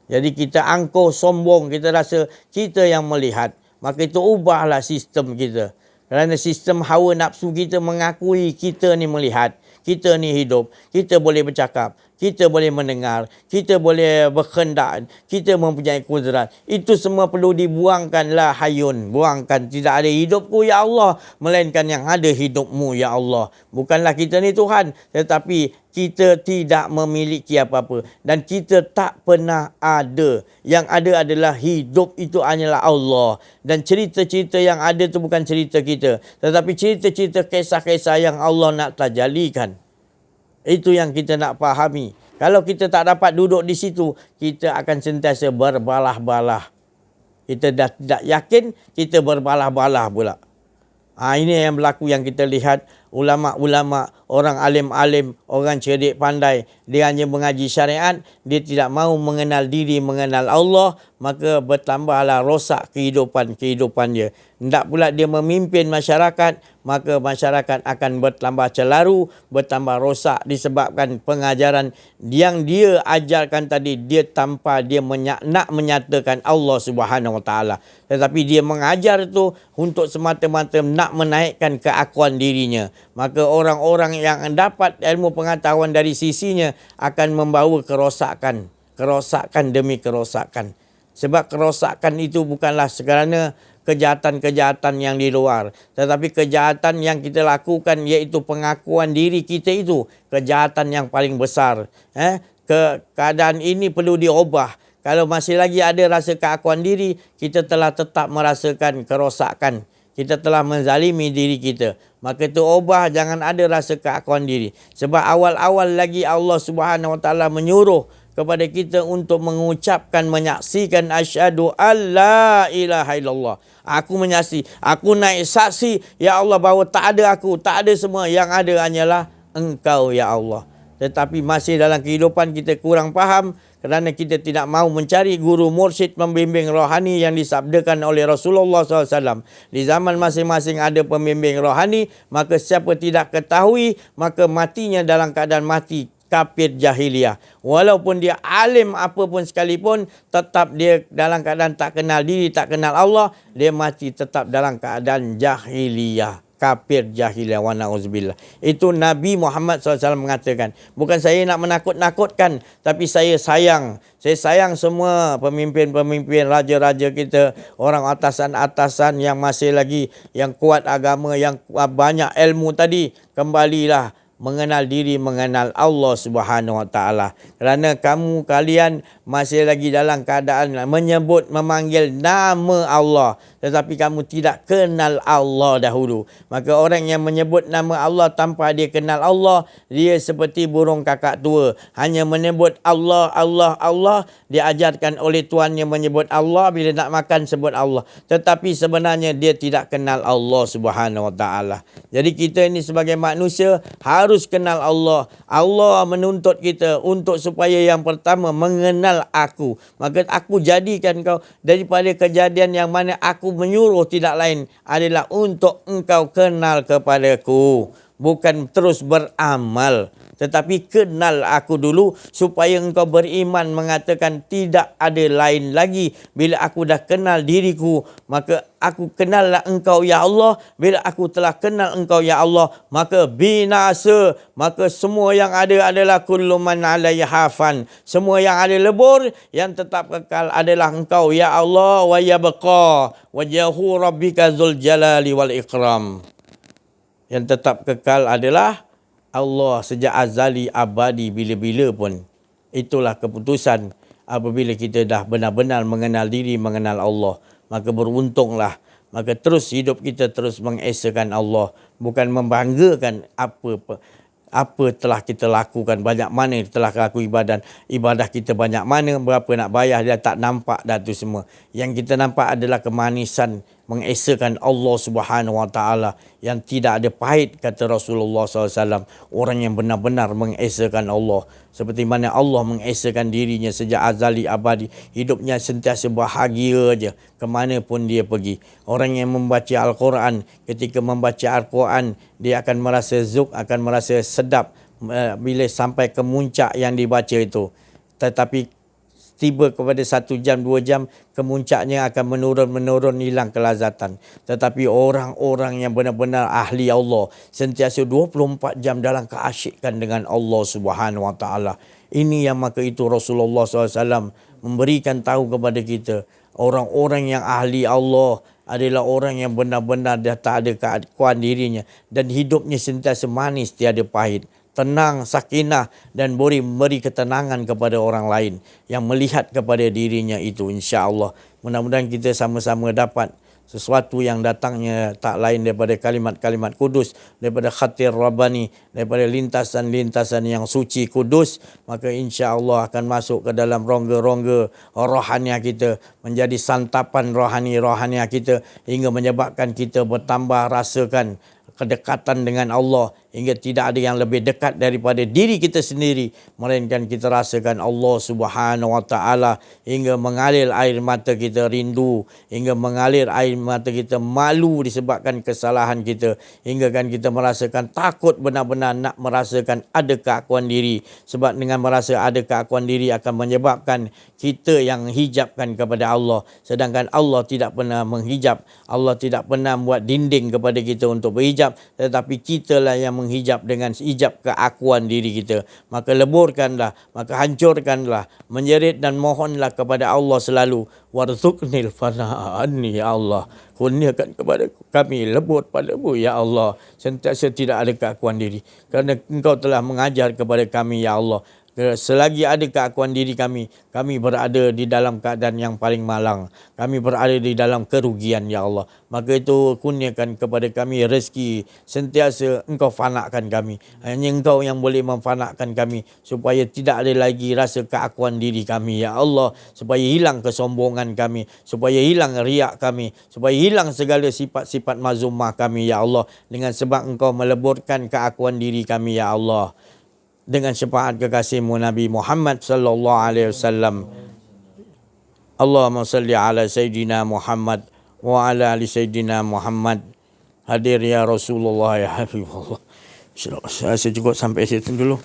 Jadi kita angkuh, sombong, kita rasa kita yang melihat. Maka itu ubahlah sistem kita. Kerana sistem hawa nafsu kita mengakui kita ni melihat. Kita ni hidup. Kita boleh bercakap. kita boleh mendengar, kita boleh berkendak, kita mempunyai kudrat. Itu semua perlu dibuangkanlah hayun. Buangkan, tidak ada hidupku ya Allah, melainkan yang ada hidupmu ya Allah. Bukanlah kita ni Tuhan, tetapi kita tidak memiliki apa-apa dan kita tak pernah ada. Yang ada adalah hidup itu hanyalah Allah. Dan cerita-cerita yang ada tu bukan cerita kita, tetapi cerita-cerita kisah-kisah yang Allah nak tajalikan. Itu yang kita nak fahami. Kalau kita tak dapat duduk di situ, kita akan sentiasa berbalah-balah. Kita dah tidak yakin, kita berbalah-balah pula. Ini yang berlaku, yang kita lihat ulama-ulama, orang alim-alim, orang cerdik pandai, dia hanya mengaji syariat, dia tidak mahu mengenal diri, mengenal Allah, maka bertambahlah rosak kehidupan dia. Hendak pula dia memimpin masyarakat, maka masyarakat akan bertambah celaru, bertambah rosak disebabkan pengajaran yang dia ajarkan tadi, dia tanpa dia nak menyatakan Allah Subhanahu Wa Taala. Tetapi dia mengajar itu untuk semata-mata nak menaikkan keakuan dirinya. Maka orang-orang yang dapat ilmu pengetahuan dari sisinya akan membawa kerosakan. Kerosakan demi kerosakan. Sebab kerosakan itu bukanlah sekerana kejahatan-kejahatan yang di luar, tetapi kejahatan yang kita lakukan, iaitu pengakuan diri kita itu kejahatan yang paling besar. Keadaan ini perlu diubah. Kalau masih lagi ada rasa keakuan diri, kita telah tetap merasakan kerosakan. Kita telah menzalimi diri kita. Maka itu ubah, jangan ada rasa keakuan diri. Sebab awal-awal lagi Allah Subhanahu Wa Taala menyuruh kepada kita untuk mengucapkan, menyaksikan asyhadu alla ilaha illallah. Aku menyaksi, aku naik saksi ya Allah bahawa tak ada aku, tak ada semua, yang ada hanyalah Engkau ya Allah. Tetapi masih dalam kehidupan kita kurang faham kerana kita tidak mahu mencari guru mursyid pembimbing rohani yang disabdakan oleh Rasulullah SAW. Di zaman masing-masing ada pembimbing rohani, maka siapa tidak ketahui, maka matinya dalam keadaan mati kafir jahiliyah. Walaupun dia alim apapun sekalipun, tetap dia dalam keadaan tak kenal diri, tak kenal Allah, dia mati tetap dalam keadaan jahiliyah. Kafir jahiliyah wa na'udzubillah. Itu Nabi Muhammad SAW mengatakan. Bukan saya nak menakut-nakutkan, tapi saya sayang. Saya sayang semua pemimpin-pemimpin, raja-raja kita, orang atasan-atasan yang masih lagi, yang kuat agama, yang banyak ilmu tadi. Kembalilah mengenal diri, mengenal Allah Subhanahu Wa Taala. Kerana kalian masih lagi dalam keadaan menyebut, memanggil nama Allah, tetapi kamu tidak kenal Allah dahulu. Maka orang yang menyebut nama Allah tanpa dia kenal Allah, dia seperti burung kakak tua, hanya menyebut Allah, Allah, Allah. Diajarkan oleh tuannya menyebut Allah, bila nak makan sebut Allah, tetapi sebenarnya dia tidak kenal Allah Subhanahu Wa Taala. Jadi kita ini sebagai manusia harus kenal Allah. Allah menuntut kita untuk supaya yang pertama mengenal aku. Maka aku jadikan kau daripada kejadian yang mana aku menyuruh tidak lain adalah untuk engkau kenal kepadaku. Bukan terus beramal, tetapi kenal aku dulu supaya engkau beriman mengatakan tidak ada lain lagi. Bila aku dah kenal diriku, maka aku kenallah engkau ya Allah. Bila aku telah kenal engkau ya Allah, maka binasa, maka semua yang ada adalah kullu man 'alaiha fan. Semua yang ada lebur, yang tetap kekal adalah engkau ya Allah. Wa yabqa wajhu rabbika dzul jalali wal ikram. Yang tetap kekal adalah Allah sejak azali, abadi, bila-bila pun. Itulah keputusan apabila kita dah benar-benar mengenal diri, mengenal Allah. Maka beruntunglah. Maka terus hidup kita terus mengesakan Allah. Bukan membanggakan apa telah kita lakukan, banyak mana telah laku ibadah kita banyak mana, berapa nak bayar, dia tak nampak dah tu semua. Yang kita nampak adalah kemanisan mengesakan Allah Subhanahu Wa Taala yang tidak ada pahit, kata Rasulullah SAW. Orang yang benar-benar mengesakan Allah, seperti mana Allah mengesakan dirinya sejak azali abadi, hidupnya sentiasa bahagia aja kemana pun dia pergi. Orang yang membaca Al-Quran, ketika membaca Al-Quran, dia akan merasa zuk, akan merasa sedap bila sampai ke muncak yang dibaca itu. Tetapi tiba kepada 1 jam, 2 jam, kemuncaknya akan menurun, hilang kelazatan. Tetapi orang-orang yang benar-benar ahli Allah, sentiasa 24 jam dalam keasyikan dengan Allah Subhanahu Wa Taala, Ini yang maka itu Rasulullah SAW memberikan tahu kepada kita, orang-orang yang ahli Allah adalah orang yang benar-benar dah tak ada keakuan dirinya dan hidupnya sentiasa manis tiada pahit, tenang, sakinah dan beri ketenangan kepada orang lain yang melihat kepada dirinya itu, insya-Allah. Mudah-mudahan kita sama-sama dapat sesuatu yang datangnya tak lain daripada kalimat-kalimat kudus, daripada khatir Rabbani, daripada lintasan-lintasan yang suci kudus, maka insya-Allah akan masuk ke dalam rongga-rongga rohaniah kita, menjadi santapan rohaniah kita hingga menyebabkan kita bertambah rasakan kedekatan dengan Allah hingga tidak ada yang lebih dekat daripada diri kita sendiri, melainkan kita rasakan Allah Subhanahu wa taala hingga mengalir air mata kita rindu, hingga mengalir air mata kita malu disebabkan kesalahan kita, hingga kan kita merasakan takut benar-benar nak merasakan ada keakuan diri, sebab dengan merasa ada keakuan diri akan menyebabkan kita yang hijabkan kepada Allah, sedangkan Allah tidak pernah menghijab, Allah tidak pernah buat dinding kepada kita untuk berhijab, tetapi kitalah yang menghijab dengan hijab keakuan diri kita. Maka leburkanlah, maka hancurkanlah, menjerit dan mohonlah kepada Allah selalu, warzuqnil fana'anni ya Allah, kurniakan kepada kami lebur padamu ya Allah, sentiasa tidak ada keakuan diri, kerana Engkau telah mengajar kepada kami ya Allah, selagi ada keakuan diri kami berada di dalam keadaan yang paling malang, kami berada di dalam kerugian ya Allah. Maka itu kurniakan kepada kami rezeki, sentiasa Engkau fanakkan kami, hanya Engkau yang boleh memfanakkan kami, supaya tidak ada lagi rasa keakuan diri kami ya Allah, supaya hilang kesombongan kami, supaya hilang riak kami, supaya hilang segala sifat-sifat mazumah kami ya Allah, dengan sebab Engkau meleburkan keakuan diri kami ya Allah, dengan syafaat kekasihmu Nabi Muhammad sallallahu alaihi wasallam. Allahumma salli ala Sayyidina Muhammad wa ala ali Sayyidina Muhammad. Hadir ya Rasulullah ya Habibullah. Saya cukup sampai situ dulu.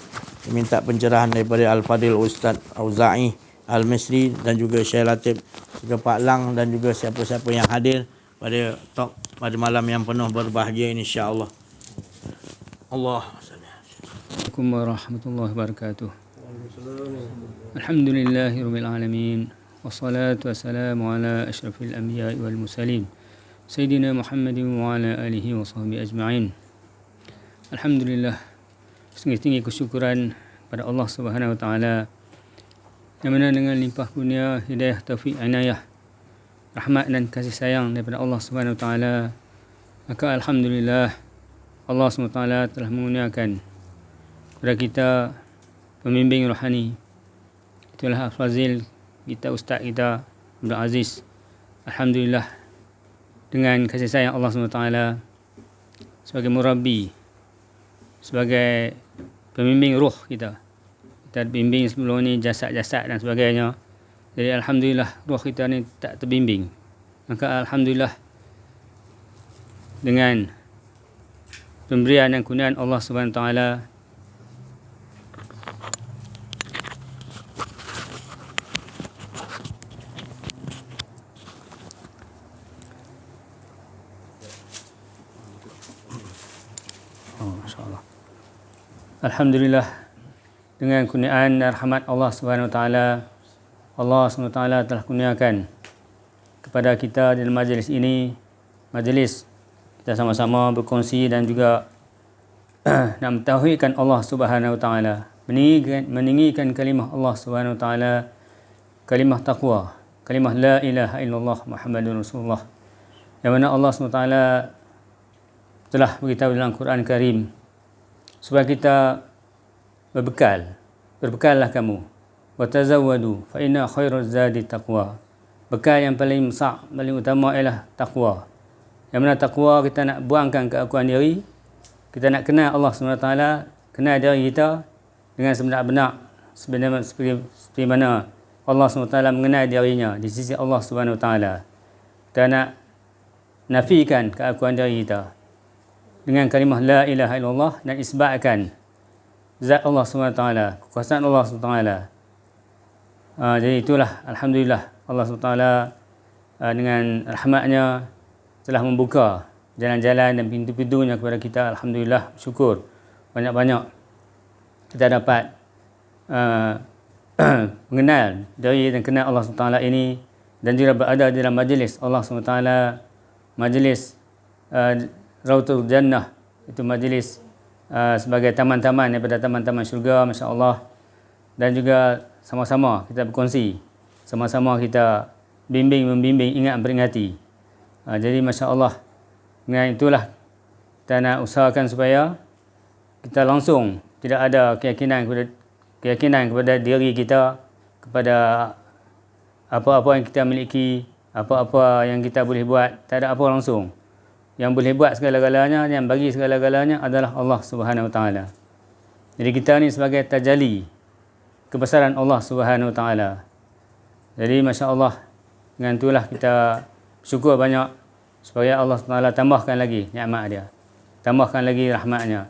Minta pencerahan daripada Al-Fadil Ustaz Auza'i Al-Misri dan juga Syekh Latif, juga Pak Lang dan juga siapa-siapa yang hadir pada talk pada malam yang penuh berbahagia ini, insya-Allah. Allah Assalamualaikum warahmatullahi wabarakatuh. Alhamdulillahirabbil alamin. Wassalatu wassalamu ala asyrafil anbiya'i wal mursalin. Sayyidina Muhammadin wa ala alihi wa sahbihi ajma'in. Alhamdulillah, setinggi-tinggi kesyukuran pada Allah Subhanahu wa taala yang mana dengan limpah kurnia, hidayah, taufik, inayah, rahmat dan kasih sayang daripada Allah Subhanahu wa taala, maka alhamdulillah Allah Subhanahu wa taala telah mengurniakan kepada kita pembimbing rohani, itulah Al-Fazil kita, Ustaz kita Abdul Aziz. Alhamdulillah, dengan kasih sayang Allah SWT sebagai murabbi, sebagai pembimbing ruh kita bimbing sebelum ni jasad-jasad dan sebagainya, jadi alhamdulillah ruh kita ni tak terbimbing. Maka alhamdulillah dengan pemberian dan kurniaan Allah SWT, alhamdulillah dengan kurniaan dan rahmat Allah Subhanahu wa taala, Allah Subhanahu wa taala telah kurniakan kepada kita dalam majlis ini, majlis kita sama-sama berkongsi dan juga nak mentauhidkan Allah Subhanahu wa taala, meninggikan kalimah Allah Subhanahu wa taala, kalimah taqwa, kalimah la ilaha illallah Muhammadur Rasulullah, yang mana Allah Subhanahu wa taala telah beritahu dalam Quran Karim supaya kita berbekallah kamu, wa tazawwadu fa inna khairaz zadi taqwa. Bekal yang paling besar, paling utama ialah taqwa. Yang mana taqwa, kita nak buangkan keakuan diri, kita nak kenal Allah SWT, kenal diri kita dengan sebenar-benar, seperti mana Allah SWT mengenal dirinya di sisi Allah SWT. Kita nak nafikan keakuan diri kita dengan kalimah la ilaha illallah dan isbatkan zat Allah SWT, kekuasaan Allah SWT. Jadi itulah alhamdulillah Allah SWT dengan rahmatnya telah membuka jalan-jalan dan pintu-pintunya kepada kita. Alhamdulillah, syukur banyak-banyak kita dapat mengenal dari dan kenal Allah SWT ini, dan juga berada dalam majlis Allah SWT, majlis Rautul Jannah, itu majlis sebagai taman-taman daripada taman-taman syurga, Masya Allah. Dan juga sama-sama kita berkongsi, sama-sama kita membimbing, ingat memperingati. Jadi Masya Allah, dengan itulah kita nak usahakan supaya kita langsung tidak ada keyakinan kepada diri kita, kepada apa-apa yang kita miliki, apa-apa yang kita boleh buat, tak ada apa langsung. Yang boleh buat segala-galanya, yang bagi segala-galanya adalah Allah Subhanahu Wa Taala. Jadi kita ni sebagai tajalli kebesaran Allah Subhanahu Wa Taala. Jadi Masya Allah, dengan itulah kita syukur banyak supaya Allah SWT tambahkan lagi nikmat dia, tambahkan lagi rahmatnya,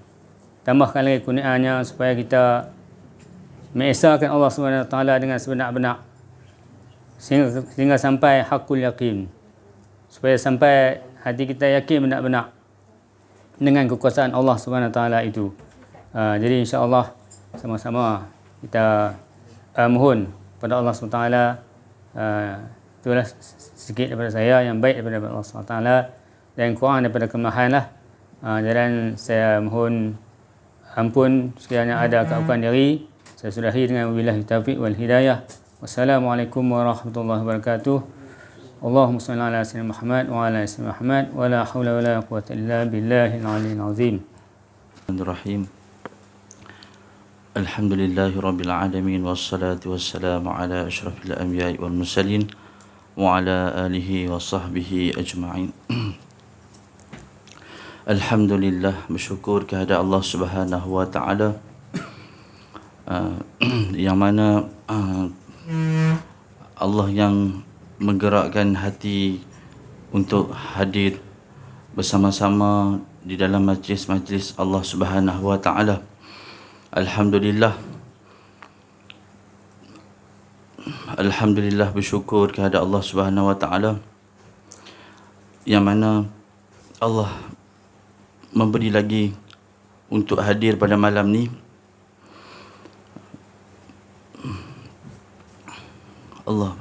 tambahkan lagi kurnianya, supaya kita mengesahkan Allah SWT dengan sebenar-benar, sehingga sampai hakul yakin, supaya sampai hati kita yakin benar-benar dengan kekuasaan Allah SWT itu. Jadi insya-Allah sama-sama kita mohon kepada Allah SWT. Itulah sedikit daripada saya yang baik daripada Allah SWT, dan kurang daripada kelemahan lah. Dan saya mohon ampun sekiranya ada keakuan diri. Saya sudahi dengan wabillahi taufiq wal hidayah. Wassalamualaikum warahmatullahi wabarakatuh. Allahumma salli ala sayyidina Muhammad wa ala sayyidina Muhammad wa la haula wa la quwwata illa billahil aliyyil azim. Bismillahirrahmanirrahim. Alhamdulillahi rabbil alamin, wassalatu wassalamu ala asyrafil anbiya'i wal mursalin wa ala alihi wa sahbihi ajma'in. Alhamdulillah, bersyukur kepada Allah Subhanahu wa taala yang mana Allah yang menggerakkan hati untuk hadir bersama-sama di dalam majlis-majlis Allah Subhanahu wa taala. Alhamdulillah, bersyukur kepada Allah Subhanahu wa taala yang mana Allah memberi lagi untuk hadir pada malam ni. Allah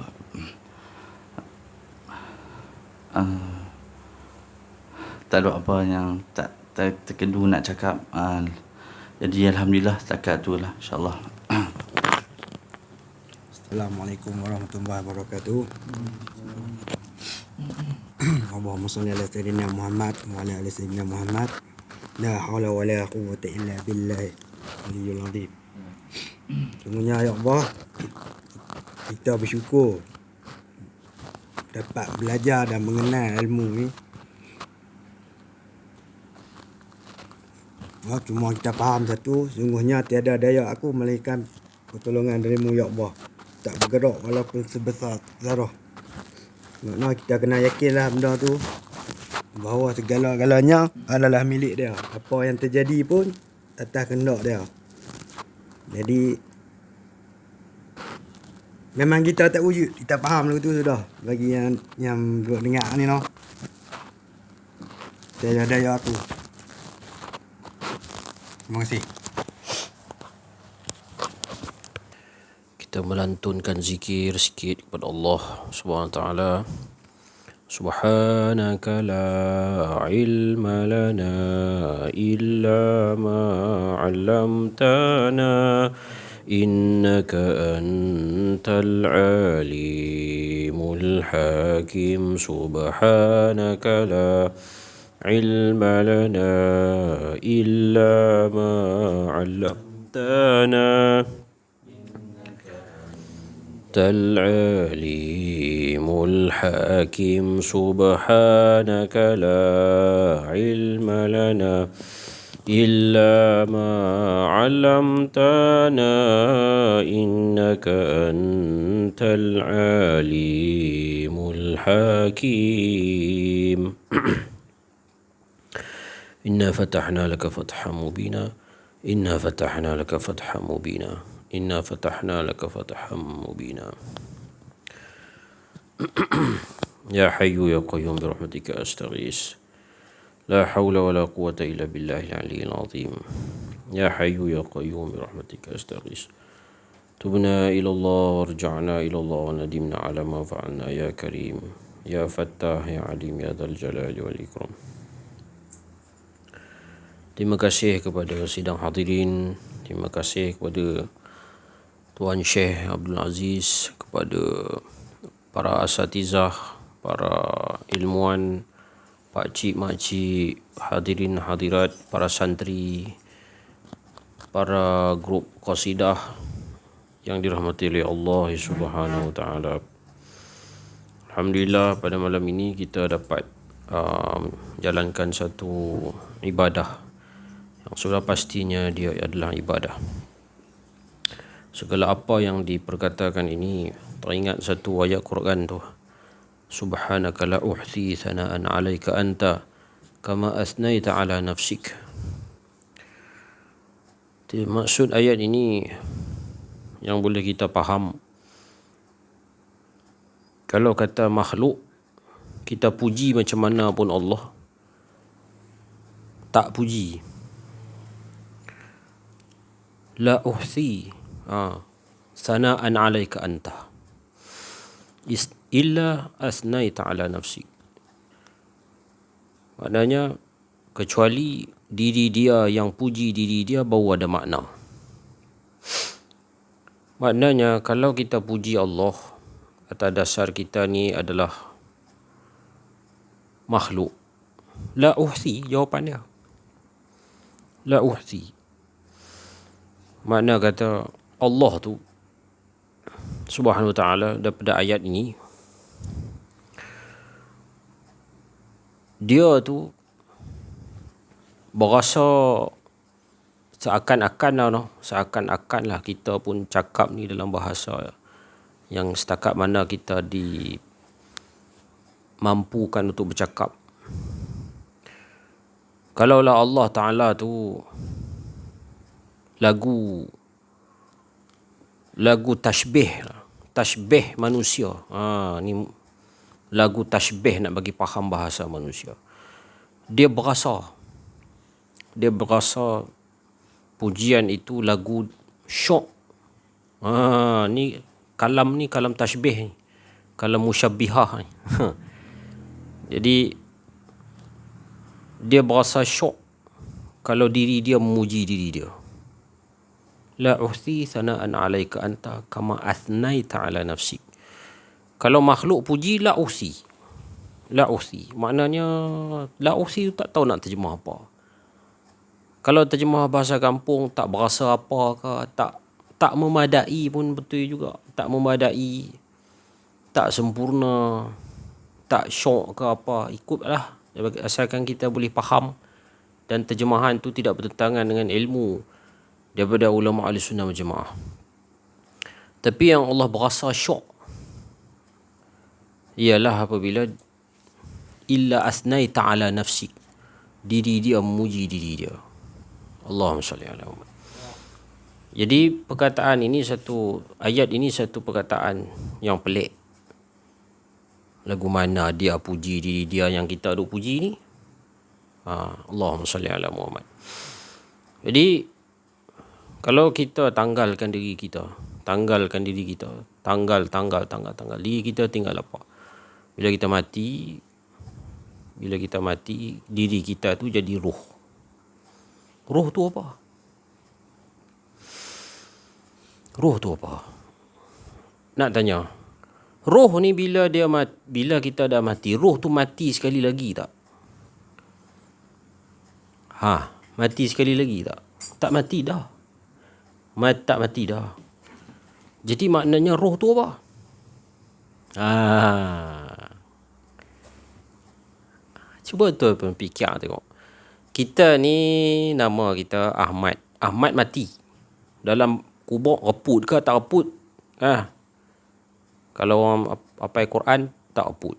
tak ada apa yang tak terkedu nak cakap. Jadi alhamdulillah setakat tu lah, insya-Allah. Assalamualaikum warahmatullahi wabarakatuh. Allahumma shalli ala sayyidina Muhammad wa ala ali sayyidina Muhammad. La haula wa la quwwata illa billahi aliyul azim. Semuanya ya Allah, kita bersyukur dapat belajar dan mengenal ilmu ni. Cuma kita faham satu, sungguhnya tiada daya aku melainkan pertolongan darimu ya Allah. Tak bergerak walaupun sebesar zarah. Maknanya kita kena yakinlah benda tu, bahawa segala-galanya adalah milik dia. Apa yang terjadi pun atas kehendak dia. Jadi memang kita tak wujud, kita faham lagu tu sudah. Bagi yang dengar ni noh, tiada daya aku. Terima kasih. Kita melantunkan zikir sikit kepada Allah Subhanahu wa taala. Subhanaka la ilma lana illa ma 'allamtana innaka antal alimul hakim. Subhanaka la ilma lana illa ma 'allamtana al-alimul hakim. Subhanaka la ilma lana illa ma 'allamtana innaka antal alimul hakim. Inna fatahna laka fathan mubina. Inna fatahna laka fathan mubina. Inna fatahna laka fathan mubina. Ya hayyu ya qayyum bi rahmatika astaghis. La hawla wa la quwwata illa billahil aliyyil azim. Ya hayyu ya qayyum bi rahmatika astaghis. تبنا إلى الله ورجعنا إلى الله وندمنا على ما فعلنا يا كريم يا فتاح يا عليم يا ذا الجلال والإكرام. Terima kasih kepada sidang hadirin, terima kasih kepada Tuan Syekh Abdul Aziz, kepada para asatizah, para ilmuwan, pakcik, makcik, hadirin hadirat, para santri, para grup qasidah yang dirahmati oleh Allah Subhanahu wa taala. Alhamdulillah pada malam ini kita dapat jalankan satu ibadah yang sudah pastinya dia adalah ibadah. Segala apa yang diperkatakan ini teringat satu ayat Quran tu. Subhanaka la uhsi thana'an 'alaika anta kama asnaita 'ala nafsik. Maksud ayat ini yang boleh kita faham, kalau kata makhluk kita puji macam mana pun Allah tak puji. La uhsi sana'an 'alaika anta illa asnaita 'ala nafsi. Maknanya kecuali diri dia yang puji diri dia baru ada makna. Maknanya kalau kita puji Allah atas dasar kita ni adalah makhluk, la uhsi jawapannya. La uhsi. Makna kata Allah tu Subhanahu wa ta'ala daripada ayat ini, dia tu berasa seakan-akan lah kita pun cakap ni dalam bahasa yang setakat mana kita dimampukan untuk bercakap. Kalaulah Allah Ta'ala tu lagu tashbih manusia. Ni lagu tashbih nak bagi faham bahasa manusia. Dia berasa pujian itu lagu syok. Ni kalam tashbih ni. Kalam musyabbihah ni. Jadi dia berasa syok kalau diri dia memuji diri dia. La uhsi sana'an 'alaika anta kama athnaita 'ala nafsik. Kalau makhluk puji la uhsi. Maknanya la uhsi tu tak tahu nak terjemah apa. Kalau terjemah bahasa kampung tak berasa apa ke, tak memadai pun betul juga. Tak memadai, tak sempurna, tak syok ke apa, ikutlah. Asalkan kita boleh faham dan terjemahan tu tidak bertentangan dengan ilmu daripada ulama Ahlussunnah wal Jamaah. Tapi yang Allah berasa syok ialah apabila illa asnaita 'ala nafsik, diri dia memuji diri dia. Allahumma salli ala Muhammad. Jadi perkataan ini ayat ini satu perkataan yang pelik. Lagu mana dia puji diri dia yang kita duk puji ni? Allahumma salli ala Muhammad. Jadi kalau kita tanggalkan diri kita, tanggal diri kita tinggal apa? Bila kita mati, diri kita tu jadi ruh. Ruh tu apa? Nak tanya. Roh ni bila kita dah mati, roh tu mati sekali lagi tak? Mati sekali lagi tak? Tak mati dah. Tak mati dah. Jadi maknanya roh tu apa? Cuba tu fikir tengok. Kita ni nama kita Ahmad. Ahmad mati. Dalam kubur reput ke tak reput? Kalau orang hafal Quran tak reput.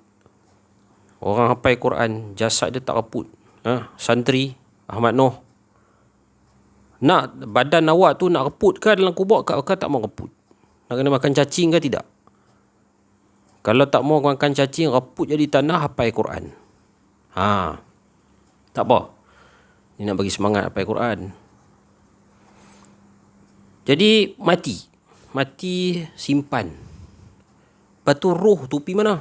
Orang hafal Quran jasad dia tak reput. Santri Ahmad Noh. Nak badan awak tu nak reput ke dalam kubur ke tak mau reput? Nak kena makan cacing ke tidak? Kalau tak mau makan cacing, reput jadi tanah, hafal Quran. Tak apa. Ni nak bagi semangat hafal Quran. Jadi mati. mati simpan. Lepas tu roh tu pergi mana?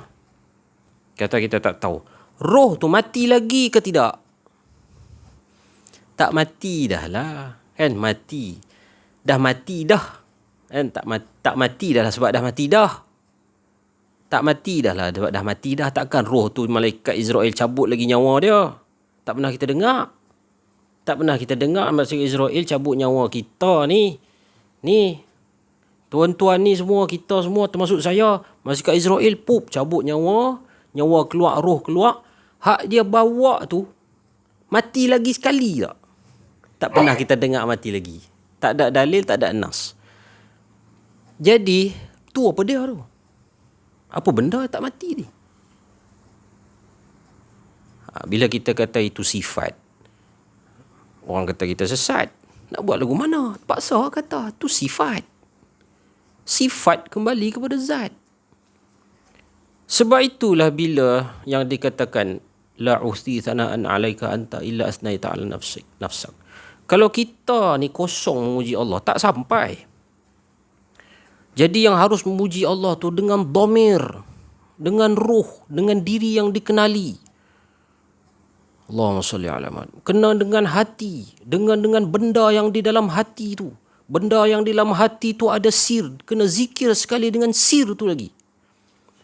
Kata kita tak tahu. Roh tu mati lagi ke tidak? Tak mati dah lah. Kan mati. Dah mati dah. Kan tak mati dah lah sebab dah mati dah. Tak mati dah lah sebab dah mati dah. Takkan roh tu malaikat Israel cabut lagi nyawa dia. Tak pernah kita dengar. Tak pernah kita dengar malaikat Israel cabut nyawa kita ni. Ni. Tuan-tuan ni semua, kita semua termasuk saya. Malaikat Israel cabut nyawa. Nyawa keluar, roh keluar. Hak dia bawa tu mati lagi sekali tak? Tak pernah kita dengar mati lagi. Tak ada dalil, tak ada nas. Jadi, tu apa dia tu? Apa benda tak mati ni? Bila kita kata itu sifat, orang kata kita sesat. Nak buat lagu mana? Paksa kata, tu sifat. Sifat kembali kepada zat. Sebab itulah bila yang dikatakan la usti sana'an alaika anta illa asnaita ala nafsak. Kalau kita ni kosong memuji Allah, tak sampai. Jadi yang harus memuji Allah tu dengan dhamir, dengan ruh, dengan diri yang dikenali. Allahumma salli ala Muhammad. Kena dengan hati, dengan benda yang di dalam hati tu. Benda yang di dalam hati tu ada sir. Kena zikir sekali dengan sir tu lagi.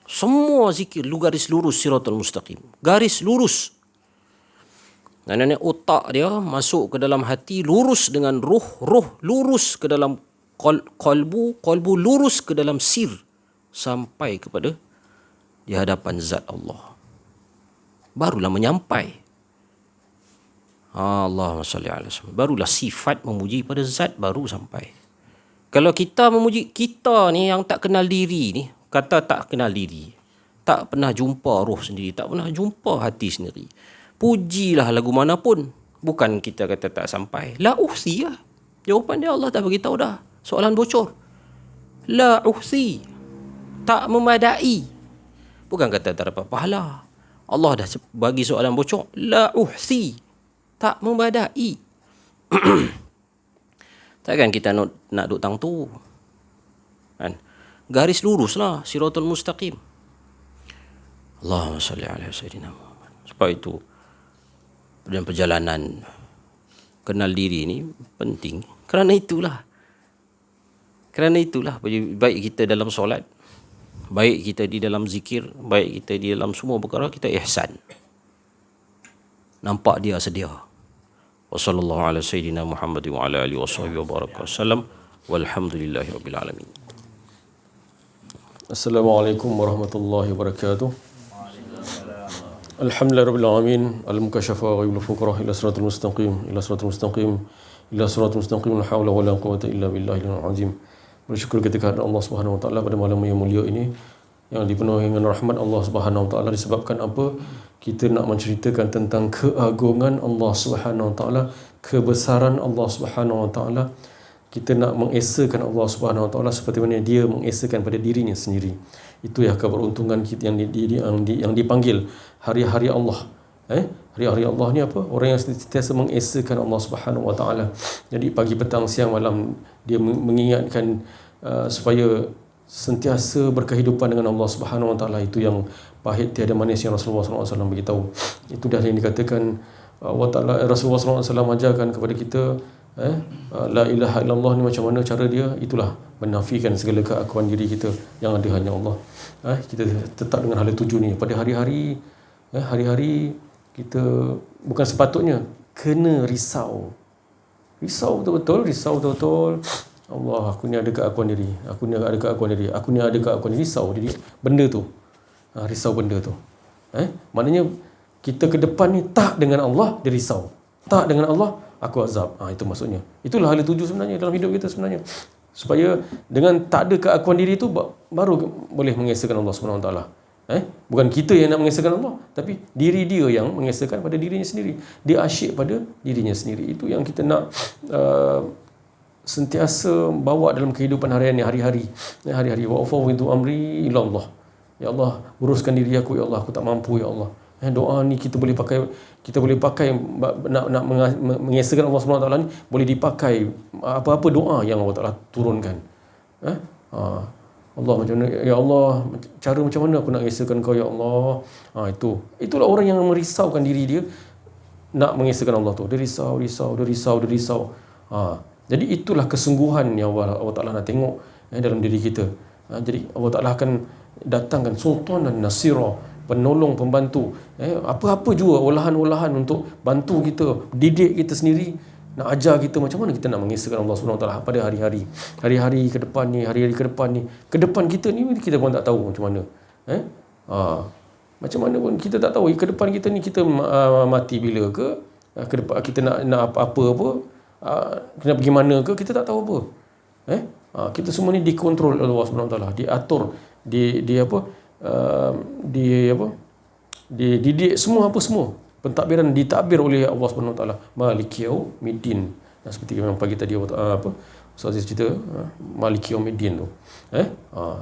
Semua zikir, lu garis lurus siratal mustaqim. Garis lurus. Dan otak dia masuk ke dalam hati, lurus dengan ruh lurus ke dalam qalbu lurus ke dalam sir. Sampai kepada di hadapan zat Allah. Barulah menyampai. Allahumma salli ala Muhammad. Barulah sifat memuji pada zat baru sampai. Kalau kita memuji, kita ni yang tak kenal diri ni, kata tak kenal diri, tak pernah jumpa roh sendiri, tak pernah jumpa hati sendiri, pujilah lagu mana pun, bukan kita kata tak sampai. La uhsi lah. Jawapan dia Allah dah beritahu dah. Soalan bocor. La uhsi. Tak memadai. Bukan kata tak dapat pahala. Allah dah bagi soalan bocor. La uhsi. Tak memadai. Takkan kita nak duk tang tu. Kan? Garis lurus lah. Siratul mustaqim. Allahumma salli ala Sayyidina Muhammad. Sebab itu, dalam perjalanan kenal diri ni penting. Kerana itulah baik kita dalam solat, baik kita di dalam zikir, baik kita di dalam semua perkara, kita ihsan. Nampak dia sedia. Wa sallallahu ala Sayyidina Muhammad wa ala alihi wa sahbihi wa baraka wasallam. Walhamdulillahi rabbil alamin. Assalamualaikum warahmatullahi wabarakatuh. Alhamdulillah rabbil alamin. Al-mukashafa ghaibul fuqara ila siratal mustaqim, ila siratal mustaqim, ila siratal mustaqim. La haula wala quwwata illa billahil azim. Bersyukur ketika Allah Subhanahu wa taala pada malam yang mulia ini yang dipenuhi dengan rahmat Allah Subhanahu wa taala, disebabkan apa? Kita nak menceritakan tentang keagungan Allah Subhanahu wa taala, kebesaran Allah Subhanahu wa taala. Kita nak mengesakan Allah Subhanahu wa taala seperti mana dia mengesakan pada dirinya sendiri. Itu ya keberuntungan kita yang dipanggil hari-hari Allah. Hari-hari Allah ni apa? Orang yang sentiasa mengesakan Allah Subhanahu wa taala. Jadi pagi, petang, siang, malam dia mengingatkan supaya sentiasa berkehidupan dengan Allah Subhanahu wa taala. Itu yang pahit tiada manis yang Rasulullah SAW beritahu. Itu dah yang dikatakan Rasulullah SAW ajarkan kepada kita. La ilaha illallah ni macam mana cara dia? Itulah menafikan segala keakuan diri kita, yang ada hanya Allah. Kita tetap dengan hala tuju ni pada hari-hari. Hari-hari kita bukan sepatutnya kena risau betul-betul. Allah, aku ni ada keakuan diri, aku ni ada keakuan diri, risau jadi benda tu. Risau benda tu. Maknanya kita ke depan ni tak dengan Allah dia risau, tak dengan Allah aku azab. Itu maksudnya. Itulah hala tuju sebenarnya dalam hidup kita sebenarnya. Supaya dengan tak ada keakuan diri tu baru boleh mengesakan Allah Subhanahu wa taala. Bukan kita yang nak mengesakan Allah, tapi diri dia yang mengesakan pada dirinya sendiri. Dia asyik pada dirinya sendiri. Itu yang kita nak sentiasa bawa dalam kehidupan harian hari-hari. Wa ufawwidu amri ila Allah. Ya Allah, uruskan diri aku ya Allah, aku tak mampu ya Allah. Doa ni kita boleh pakai nak mengesakan Allah Subhanahu wa taala ni boleh dipakai apa-apa doa yang Allah Taala turunkan. Allah macam mana, ya Allah, cara macam mana aku nak mengesahkan kau ya Allah. Itulah orang yang merisaukan diri dia nak mengesahkan Allah tu. Dia risau. Jadi itulah kesungguhan yang Allah Ta'ala nak tengok dalam diri kita. Jadi Allah Ta'ala akan datangkan sultanan nasira, penolong, pembantu, apa-apa juga olahan-olahan untuk bantu kita, didik kita sendiri, nak ajar kita macam mana kita nak mengesahkan Allah SWT pada hari-hari ke depan ni, ke depan kita ni kita pun tak tahu macam mana. Macam mana pun kita tak tahu ke depan kita ni, kita mati bila ke depan kita nak apa-apa, nak pergi mana ke, kita tak tahu apa. Kita semua ni dikontrol oleh Allah SWT, diatur, dididik semua pentadbiran ditakbir oleh Allah SWT. Maliki yaumiddin. Seperti yang pagi tadi Ustaz Aziz cerita, Maliki yaumiddin tu.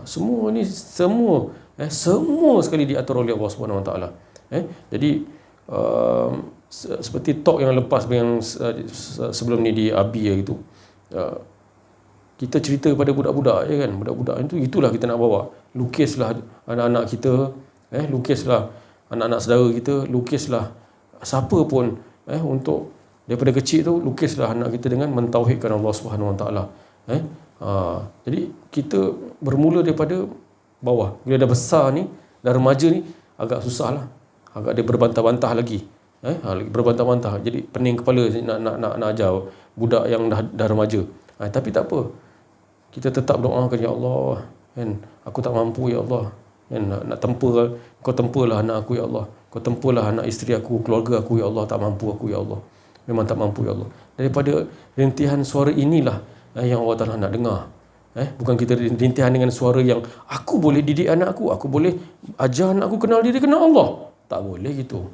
Semua ni semua sekali diatur oleh Allah SWT. Jadi seperti talk yang lepas yang sebelum ni di Abi itu, kita cerita pada budak-budak, ya kan, budak-budak itulah kita nak bawa. Lukislah anak-anak kita, lukislah anak-anak saudara kita, lukislah siapa pun, untuk daripada kecil tu lukislah anak kita dengan mentauhidkan Allah Subhanahu Wa Taala. Jadi kita bermula daripada bawah. Bila dah besar ni, dah remaja ni, agak susah lah, agak dia berbantah-bantah lagi, berbantah-bantah. Jadi pening kepala nak ajar budak yang dah remaja. Tapi tak apa, kita tetap doakan, ya Allah, kan, aku tak mampu ya Allah, kan, nak tempur, kau tempurlah anak aku ya Allah, kau tempurlah anak isteri aku, keluarga aku ya Allah, tak mampu aku ya Allah, memang tak mampu ya Allah. Daripada rintihan suara inilah yang Allah Ta'ala nak dengar. Bukan kita rintihan dengan suara yang aku boleh didik anak aku boleh ajar anak aku kenal diri, kenal Allah. Tak boleh gitu.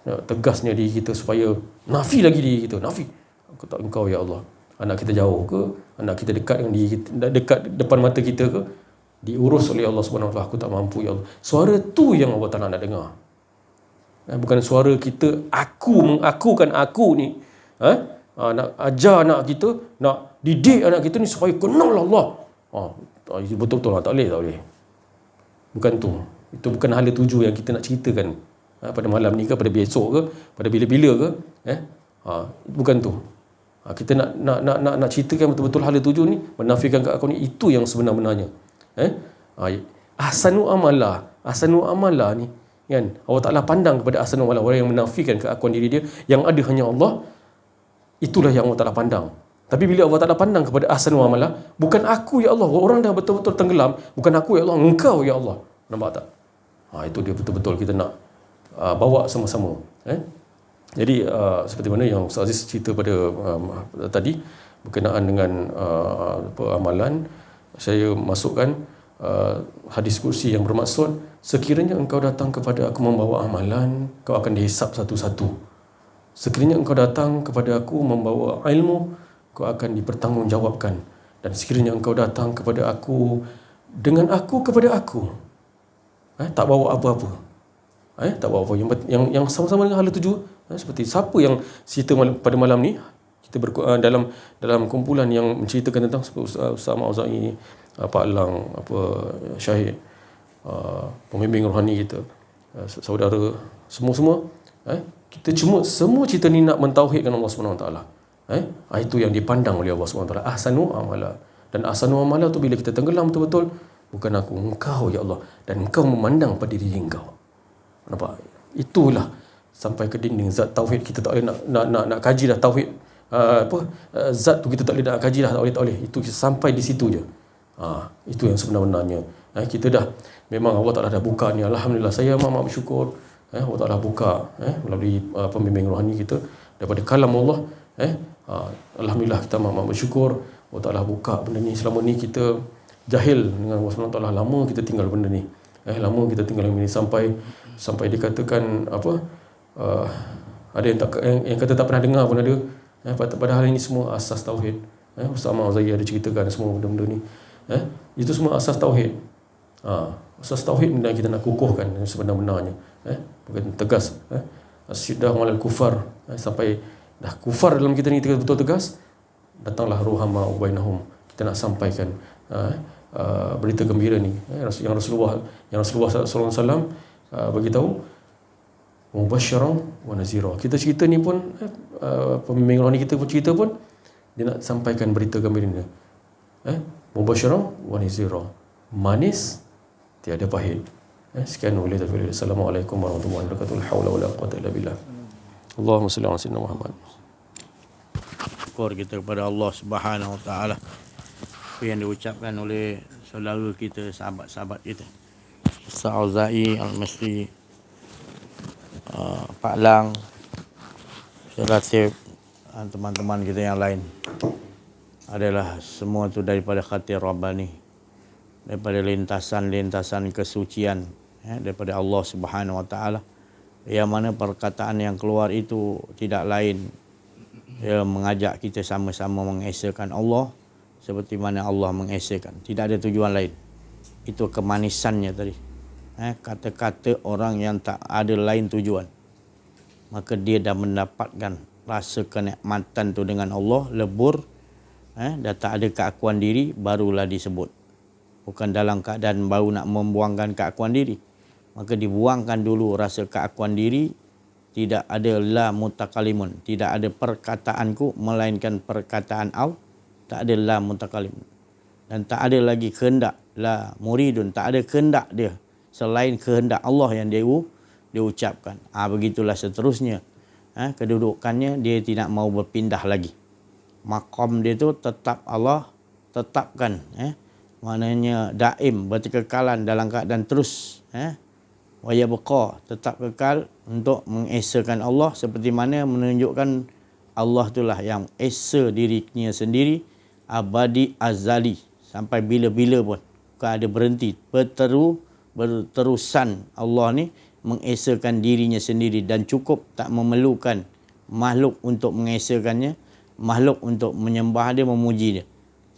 Tegasnya diri kita supaya nafi lagi diri kita, nafi, aku tak engkau ya Allah. Anak kita jauh ke, anak kita dekat dengan diri kita, dekat depan mata kita ke, diurus oleh Allah Subhanahu Wa Taala, aku tak mampu ya Allah. Suara tu yang Allah Ta'ala nak dengar. Bukan suara kita aku mengakukan aku ni, nak ajar anak kita, nak didik anak kita ni supaya kenal Allah. Itu betul-betul lah, tak boleh. Bukan tu. Itu bukan hala tuju yang kita nak ceritakan pada malam ni ke, pada besok ke, pada bila-bila ke. Bukan tu. Kita nak ceritakan betul-betul hala tuju ni, menafikan kat aku ni, itu yang sebenar-benarnya. Ahsanu amala ni, kan, Allah Ta'ala pandang kepada ahsanu amala, orang yang menafikan keakuan diri dia, yang ada hanya Allah, itulah yang Allah Ta'ala pandang. Tapi bila Allah Ta'ala pandang kepada ahsanu amala, bukan aku ya Allah, orang dah betul-betul tenggelam, bukan aku ya Allah, engkau ya Allah. Nampak tak? Itu dia betul-betul kita nak bawa sama-sama. Jadi seperti mana yang Ustaz Aziz cerita pada tadi berkenaan dengan amalan, saya masukkan hadis kursi yang bermaksud, sekiranya engkau datang kepada aku membawa amalan, kau akan dihisap satu-satu. Sekiranya engkau datang kepada aku membawa ilmu, kau akan dipertanggungjawabkan. Dan sekiranya engkau datang kepada aku dengan aku kepada aku, tak bawa apa-apa, tak bawa apa, yang sama-sama dengan hala tuju. Seperti siapa yang cerita pada malam ni, kita dalam kumpulan yang menceritakan tentang Ustaz Ahmad Auza'i, Pak Lang, Syahid, pembimbing rohani kita, saudara, semua, kita semua cerita ni nak mentauhidkan Allah SWT. Itu yang dipandang oleh Allah SWT, ahsanu amala. Dan ahsanu amala tu bila kita tenggelam betul-betul, bukan aku, engkau ya Allah, dan engkau memandang pada diri engkau. Nampak? Itulah sampai ke dinding zat tauhid. Kita tak boleh nak kaji dah tauhid, zat tu kita tak boleh nak kaji dah, tak boleh. Itu sampai di situ je. Itu yang sebenar-benarnya. Kita dah, memang Allah Ta'ala dah buka ni, alhamdulillah, saya amat bersyukur. Allah Ta'ala buka melalui pembimbing rohani kita daripada kalam Allah. Alhamdulillah, kita amat bersyukur Allah Ta'ala buka benda ni. Selama ni kita jahil dengan Allah SWT, lama kita tinggal benda ni. Lama kita tinggal benda ni sampai dikatakan ada yang kata tak pernah dengar pun ada. Padahal ini semua asas tauhid. Ustaz Ahmad Auza'i ada ceritakan semua benda-benda ni. Itu semua asas tauhid. Asas tauhid yang kita nak kukuhkan sebenar-benarnya. Bukan tegas. Asyiddah malal kufar. Sampai dah kufar dalam kita ni betul tegas, datanglah ruhama ubainahum. Kita kita nak sampaikan berita gembira ni. Yang Rasulullah SAW beritahu mubasyiran wa nazira. Kita cerita ni pun pembimbing rohani kita pun cerita pun dia nak sampaikan berita gembira ni. Mubasyiran wa nazira. Manis tiada pahit. Sekian boleh tafsir. Assalamualaikum warahmatullahi wabarakatuh. La haula wala quwwata illa billah. Allahumma salli ala sayyidina Muhammad. Syukur kita kepada Allah Subhanahu Wa Taala apa yang diucapkan oleh saudara kita, sahabat-sahabat kita, Ustaz Auza'i Al-Masri, Pak Lang, Ustaz Latif, dan teman-teman kita yang lain adalah semua tu daripada khatir Rabbani, daripada lintasan-lintasan kesucian daripada Allah Subhanahu Wa Taala, yang mana perkataan yang keluar itu tidak lain ia mengajak kita sama-sama mengesakan Allah seperti mana Allah mengesakan. Tidak ada tujuan lain. Itu kemanisannya tadi. Kata-kata orang yang tak ada lain tujuan, maka dia dah mendapatkan rasa kenikmatan tu dengan Allah, lebur, dah tak ada keakuan diri, barulah disebut. Bukan dalam keadaan baru nak membuangkan keakuan diri. Maka dibuangkan dulu rasa keakuan diri. Tidak ada la mutakalimun, tidak ada perkataanku melainkan perkataan Allah. Tak ada la mutakalimun. Dan tak ada lagi kehendak, la muridun, tak ada kehendak dia selain kehendak Allah yang dia ucapkan. Begitulah seterusnya. Kedudukannya dia tidak mau berpindah lagi. Maqam dia tu tetap Allah tetapkan. Maknanya daim, berkekalan dalam keadaan terus. Wa yabqa, tetap kekal untuk mengesakan Allah, seperti mana menunjukkan Allah itulah yang esa dirinya sendiri, abadi azali, sampai bila-bila pun bukan ada berhenti, berterusan. Allah ni mengesakan dirinya sendiri dan cukup, tak memerlukan makhluk untuk mengesakannya, makhluk untuk menyembah dia, memuji dia.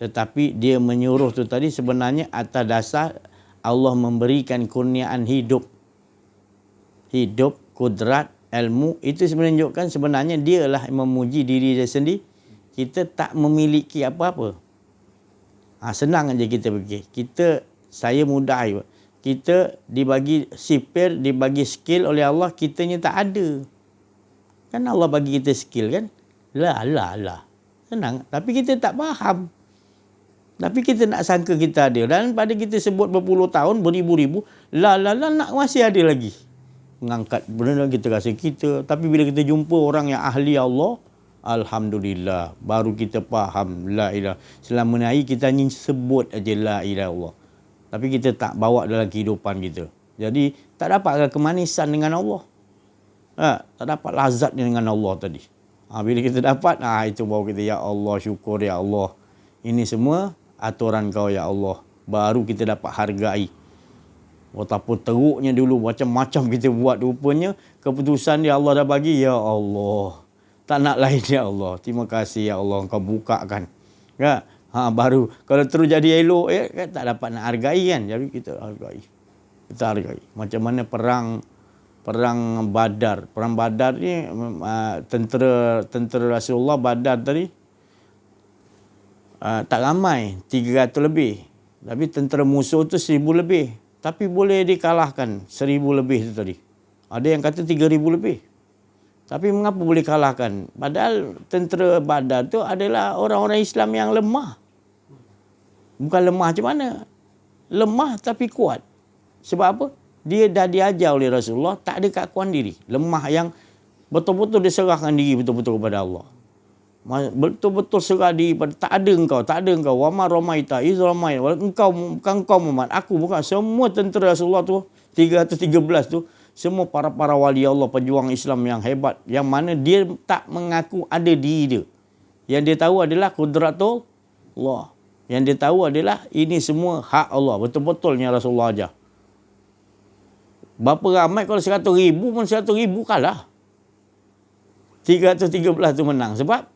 Tetapi dia menyuruh tu tadi sebenarnya atas dasar Allah memberikan kurniaan hidup, kudrat, ilmu. Itu menunjukkan sebenarnya dialah yang memuji diri dia sendiri. Kita tak memiliki apa-apa. Senang aja kita fikir. Saya mudah. Kita dibagi sipir, dibagi skill oleh Allah, kitanya tak ada. Kan Allah bagi kita skill kan? Lah. Senang. Tapi kita tak faham. Tapi kita nak sangka kita ada. Dan pada kita sebut berpuluh tahun, beribu-ribu, nak masih ada lagi. Mengangkat benda kita rasa kita. Tapi bila kita jumpa orang yang ahli Allah, alhamdulillah, baru kita faham la ilaha. Selama ni kita hanya sebut aja la ilaha Allah, tapi kita tak bawa dalam kehidupan kita. Jadi tak dapat kemanisan dengan Allah, tak dapat lazat dengan Allah tadi. Bila kita dapat, itu baru kita, ya Allah, syukur ya Allah, ini semua aturan kau ya Allah, baru kita dapat hargai. Walaupun teruknya dulu, macam-macam kita buat, rupanya keputusan dia Allah dah bagi, ya Allah, tak nak lain ya Allah, terima kasih ya Allah, kau bukakan. Baru kalau terus jadi elok, kan tak dapat nak hargai kan. Jadi kita hargai. Macam mana perang Badar. Perang Badar ni, tentera Rasulullah Badar tadi tak ramai, 300 lebih. Tapi tentera musuh tu 1000 lebih. Tapi boleh dikalahkan 1000 lebih tu tadi. Ada yang kata 3000 lebih. Tapi mengapa boleh kalahkan? Padahal tentera Badar tu adalah orang-orang Islam yang lemah. Bukan lemah macam mana? Lemah tapi kuat. Sebab apa? Dia dah diajar oleh Rasulullah, tak ada keakuan diri. Lemah yang betul-betul diserahkan diri betul-betul kepada Allah. Betul-betul serah diri pada tak ada engkau. Wa ma ramaita iz ramaita. Bukan engkau Muhammad, aku bukan. Semua tentera Rasulullah tu 313 tu semua para wali Allah, pejuang Islam yang hebat, yang mana dia tak mengaku ada diri dia. Yang dia tahu adalah kudratul Allah. Yang dia tahu adalah ini semua hak Allah. Betul-betulnya Rasulullah ajar. Berapa ramai kalau 100,000 pun 100,000 kalah. 313 tu menang. Sebab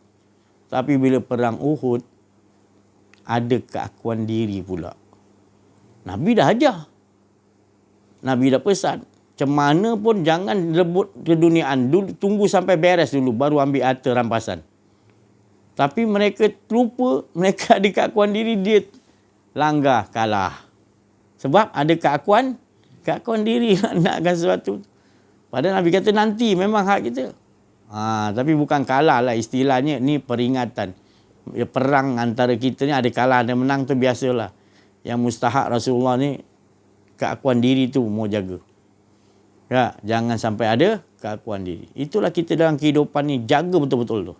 tapi bila perang Uhud, ada keakuan diri pula. Nabi dah ajar. Nabi dah pesan. Macam mana pun jangan rebut keduniaan. Tunggu sampai beres dulu, baru ambil harta rampasan. Tapi mereka lupa, mereka ada keakuan diri, dia langgar, kalah. Sebab ada keakuan diri nakkan sesuatu. Padahal Nabi kata nanti memang hak kita. Tapi bukan kalah lah istilahnya, ni peringatan. Perang antara kita ni ada kalah ada menang tu biasalah. Yang mustahak Rasulullah ni keakuan diri tu mau jaga. Ya, jangan sampai ada keakuan diri. Itulah kita dalam kehidupan ni, jaga betul-betul tu.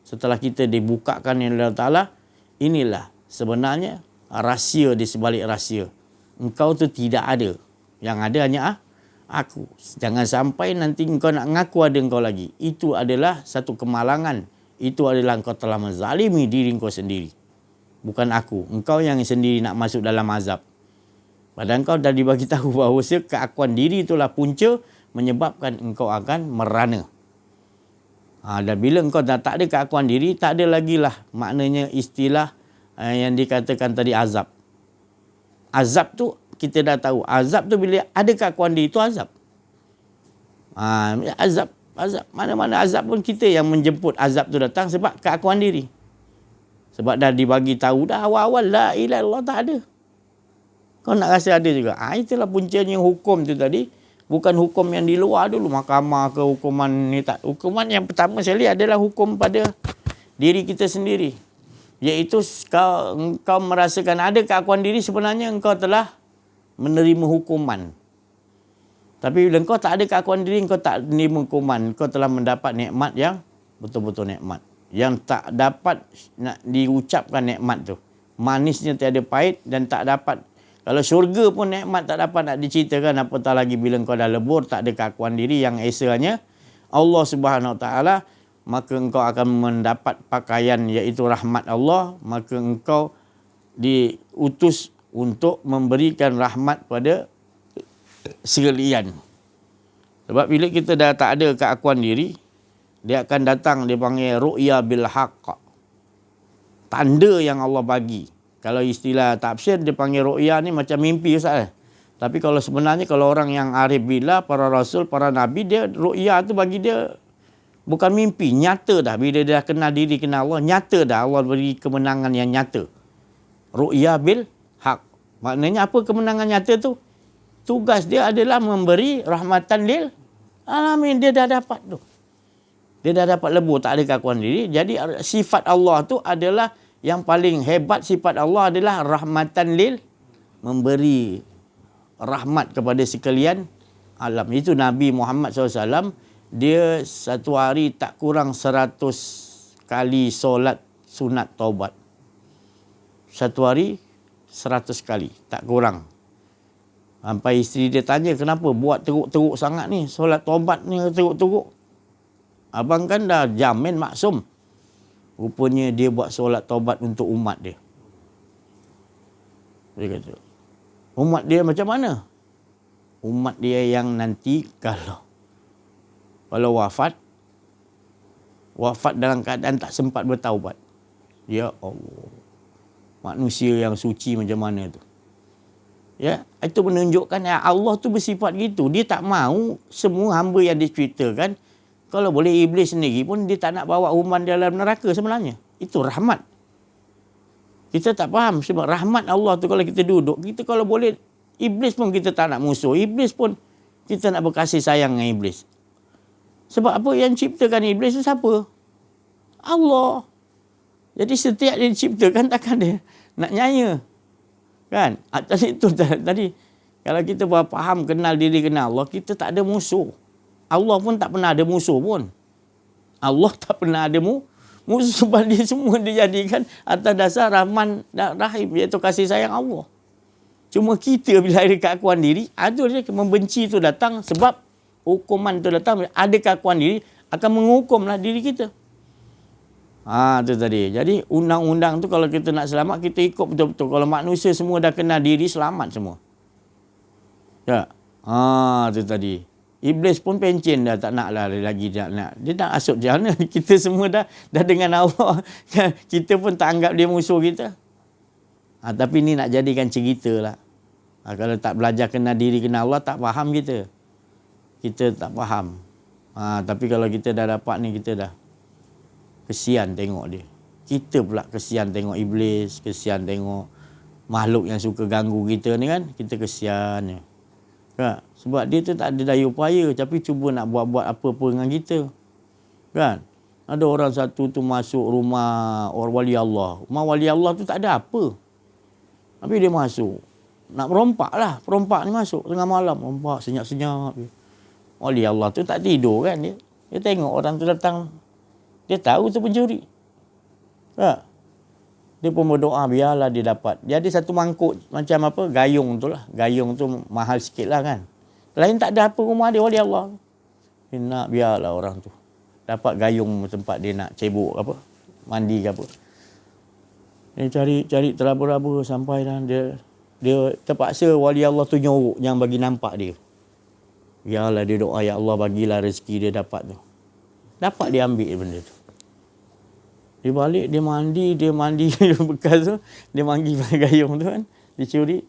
Setelah kita dibukakan oleh Allah Ta'ala, inilah sebenarnya rahsia di sebalik rahsia. Engkau tu tidak ada. Yang ada hanya aku. Jangan sampai nanti engkau nak ngaku ada engkau lagi. Itu adalah satu kemalangan. Itu adalah engkau telah menzalimi diri engkau sendiri. Bukan aku. Engkau yang sendiri nak masuk dalam azab. Padahal engkau dah dibagi tahu bahawa keakuan diri itulah punca menyebabkan engkau akan merana. Dan bila engkau dah tak ada keakuan diri, tak ada lagi lah maknanya istilah yang dikatakan tadi azab. Azab tu kita dah tahu. Azab tu bila ada keakuan diri, itu azab. Azab. Mana-mana azab pun kita yang menjemput azab tu datang sebab keakuan diri. Sebab dah dibagi tahu dah awal-awal la ilaha illallah tak ada. Kau nak rasa ada juga. Itulah puncanya hukum tu tadi. Bukan hukum yang di luar dulu. Mahkamah ke hukuman ni tak. Hukuman yang pertama sekali adalah hukum pada diri kita sendiri. Iaitu kau merasakan ada keakuan diri, sebenarnya engkau telah menerima hukuman. Tapi bila engkau tak ada keakuan diri, engkau tak menerima hukuman. Engkau telah mendapat nikmat yang betul-betul nikmat. Yang tak dapat nak diucapkan nikmat tu. Manisnya tiada pahit dan tak dapat. Kalau syurga pun nikmat tak dapat nak diceritakan, apatah lagi bila engkau dah lebur, tak ada keakuan diri yang esanya Allah Subhanahu Wa Taala, maka engkau akan mendapat pakaian iaitu rahmat Allah, maka engkau diutus untuk memberikan rahmat pada sekalian. Sebab bila kita dah tak ada keakuan diri, dia akan datang, dia panggil ru'ya bil haqq. Tanda yang Allah bagi. Kalau istilah tafsir dia panggil ru'ya ni macam mimpi Ustaz. Tapi kalau sebenarnya kalau orang yang arif billah, para rasul, para nabi, dia ru'ya tu bagi dia bukan mimpi, nyata dah. Bila dia dah kenal diri, kenal Allah, nyata dah Allah beri kemenangan yang nyata. Ru'ya bil haq. Maknanya apa kemenangan nyata tu? Tugas dia adalah memberi rahmatan lil alamin. Dia dah dapat tu. Dia dah dapat lebur, tak ada keakuan diri. Jadi sifat Allah tu adalah yang paling hebat. Sifat Allah adalah rahmatan lil, memberi rahmat kepada sekalian alam. Itu Nabi Muhammad SAW. Dia satu hari tak kurang 100 kali solat sunat taubat. Satu hari 100 kali, tak kurang. Sampai isteri dia tanya, kenapa buat teruk-teruk sangat ni? Solat taubat ni teruk-teruk. Abang kan dah jamin maksum. Rupanya dia buat solat taubat untuk umat dia. Dia kata, umat dia macam mana? Umat dia yang nanti kalau wafat dalam keadaan tak sempat bertaubat. Ya Allah. Manusia yang suci macam mana tu? Ya, itu menunjukkan Allah tu bersifat gitu. Dia tak mahu semua hamba yang diceritakan. Kalau boleh iblis sendiri pun dia tak nak bawa umat dalam neraka sebenarnya. Itu rahmat. Kita tak faham sebab rahmat Allah tu kalau kita duduk, kita kalau boleh iblis pun kita tak nak musuh. Iblis pun kita nak berkasih sayang dengan iblis. Sebab apa yang ciptakan iblis tu siapa? Allah. Jadi setiap dia diciptakan takkan dia nak nyaya. Kan? Tadi kalau kita faham kenal diri kenal Allah, kita tak ada musuh. Allah pun tak pernah ada musuh pun. Allah tak pernah ada musuh sebab dia semua dijadikan atas dasar Rahman dan Rahim, iaitu kasih sayang Allah. Cuma kita bila ada keakuan diri, ada dia membenci tu datang sebab hukuman tu datang. Ada keakuan diri akan menghukumlah diri kita. Tu tadi. Jadi undang-undang tu kalau kita nak selamat, kita ikut betul-betul. Kalau manusia semua dah kenal diri, selamat semua. Ya. Tu tadi. Iblis pun pencen dah, tak nak lah lagi. Dia nak asuk jana. Kita semua dah dengan Allah. Kita pun tak anggap dia musuh kita. Tapi ni nak jadikan cerita lah. Kalau tak belajar kenal diri, kenal Allah, tak faham kita. Kita tak faham. Tapi kalau kita dah dapat ni, kita dah kesian tengok dia. Kita pula kesian tengok iblis, kesian tengok makhluk yang suka ganggu kita ni kan. Kita kesian. Kan? Sebab dia tu tak ada daya upaya tapi cuba nak buat-buat apa-apa dengan kita. Kan? Ada orang satu tu masuk rumah orang wali Allah. Rumah wali Allah tu tak ada apa. Tapi dia masuk. Nak merompak lah. Perompak ni masuk tengah malam. Rompak senyap-senyap. Wali Allah tu tak tidur kan. Dia tengok orang tu datang. Dia tahu tu pencuri. Tak? Dia pun berdoa biarlah dia dapat. Dia ada satu mangkuk macam apa? Gayung tu lah. Gayung tu mahal sikit lah kan. Lain tak ada apa rumah dia wali Allah. Dia nak biarlah orang tu dapat gayung tempat dia nak cebok apa, mandi ke apa. Dia cari teraba-raba sampai dah dia terpaksa wali Allah tu nyorok yang bagi nampak dia. Biarlah dia doa, ya Allah bagilah rezeki dia dapat tu. Dapat dia ambil benda tu. Dia balik, dia mandi bekas tu, dia mandi pakai gayung tu kan, dia curi,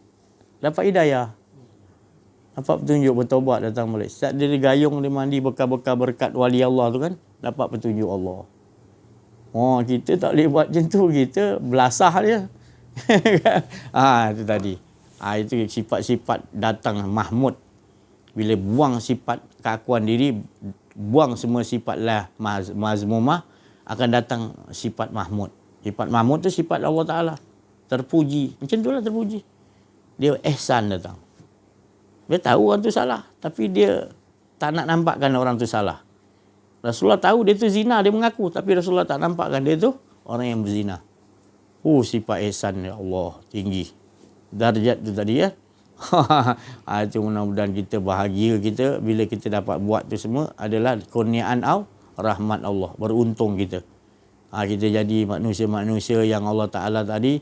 dapat hidayah. Dapat petunjuk, bertaubat, datang balik. Saat dia gayung, dia mandi bekal-bekal berkat wali Allah tu kan, dapat petunjuk Allah. Oh, kita tak boleh buat macam tu, kita belasah dia. Itu tadi. Itu sifat-sifat datang Mahmud. Bila buang sifat keakuan diri, buang semua sifat lah mazmumah, akan datang sifat Mahmud. Sifat Mahmud tu sifat Allah Ta'ala. Terpuji. Macam tu lah terpuji. Dia ihsan datang. Dia tahu orang tu salah. Tapi dia tak nak nampakkan orang tu salah. Rasulullah tahu dia tu zina. Dia mengaku. Tapi Rasulullah tak nampakkan dia tu orang yang berzina. Sifat ihsan ya Allah. Tinggi. Darjat tu tadi ya. Itu mudah-mudahan kita bahagia kita. Bila kita dapat buat tu semua. Adalah kurniaan rahmat Allah. Beruntung kita. Kita jadi manusia-manusia yang Allah Ta'ala tadi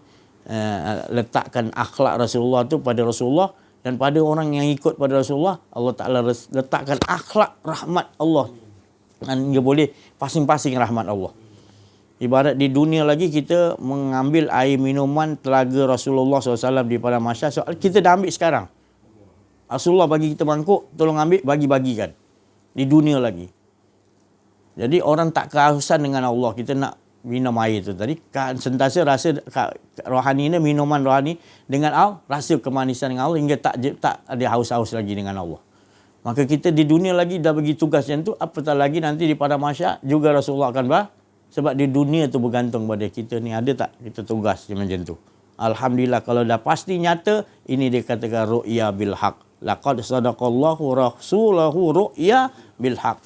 letakkan akhlak Rasulullah tu pada Rasulullah. Dan pada orang yang ikut pada Rasulullah, Allah Ta'ala letakkan akhlak rahmat Allah. Dan dia boleh pasing-pasing rahmat Allah. Ibarat di dunia lagi kita mengambil air minuman telaga Rasulullah SAW di padang mahsyar. Kita dah ambil sekarang. Rasulullah bagi kita mangkuk, tolong ambil, bagi-bagikan. Di dunia lagi. Jadi orang tak kehausan dengan Allah. Kita nak minum air tu tadi. Sentiasa rasa rohani ni, minuman rohani dengan Allah. Rasa kemanisan dengan Allah hingga tak ada haus-haus lagi dengan Allah. Maka kita di dunia lagi dah bagi tugas macam tu. Apatah lagi nanti di padang mahsyar juga Rasulullah akan sebab di dunia tu bergantung pada kita ni. Ada tak kita tugas macam tu. Alhamdulillah kalau dah pasti nyata. Ini dikatakan ru'ya bil haq. Laqad sadaqallahu rasulahu ru'ya bil haq.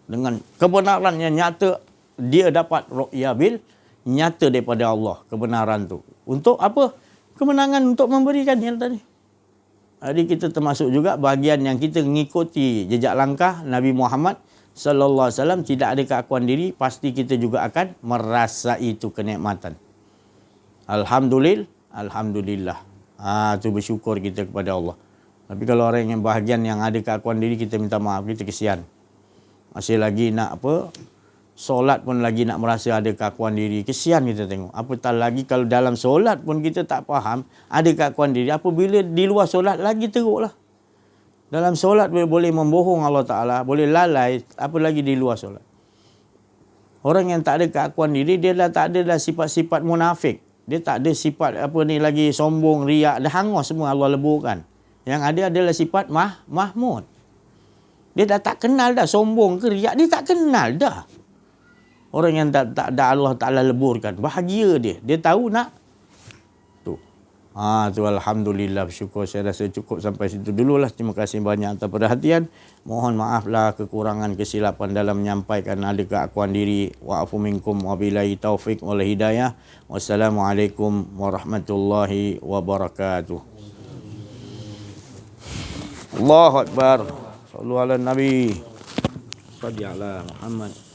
Dengan kebenaran yang nyata. Dia dapat ru'ya bil nyata daripada Allah. Kebenaran tu. Untuk apa? Kemenangan untuk memberikan yang tadi. Jadi kita termasuk juga bahagian yang kita mengikuti jejak langkah Nabi Muhammad sallallahu alaihi wasallam. Tidak ada keakuan diri. Pasti kita juga akan merasai itu kenikmatan. Alhamdulillah. Tu bersyukur kita kepada Allah. Tapi kalau orang yang bahagian yang ada keakuan diri, kita minta maaf. Kita kesian. Masih lagi nak apa? Solat pun lagi nak merasa ada keakuan diri. Kesian kita tengok. Apatah lagi kalau dalam solat pun kita tak faham ada keakuan diri. Apabila di luar solat lagi teruklah. Dalam solat boleh membohong Allah Ta'ala. Boleh lalai. Apa lagi di luar solat. Orang yang tak ada keakuan diri, dia dah tak ada dah sifat-sifat munafik. Dia tak ada sifat apa ni lagi sombong, riak. Dah hangus semua Allah leburkan. Yang ada adalah sifat Mahmud. Dia dah tak kenal dah sombong ke riak. Dia tak kenal dah. Orang yang tak ada Allah Ta'ala leburkan. Bahagia dia. Dia tahu nak. Tu. Tu Alhamdulillah. Bersyukur. Saya rasa cukup sampai situ dululah. Terima kasih banyak atas perhatian. Mohon maaflah kekurangan kesilapan dalam menyampaikan ada keakuan diri. Wa'afu minkum wabillahi taufiq wal hidayah. Wassalamualaikum warahmatullahi wabarakatuh. Allahu Akbar. Sallu ala Nabi. Salli ala Muhammad.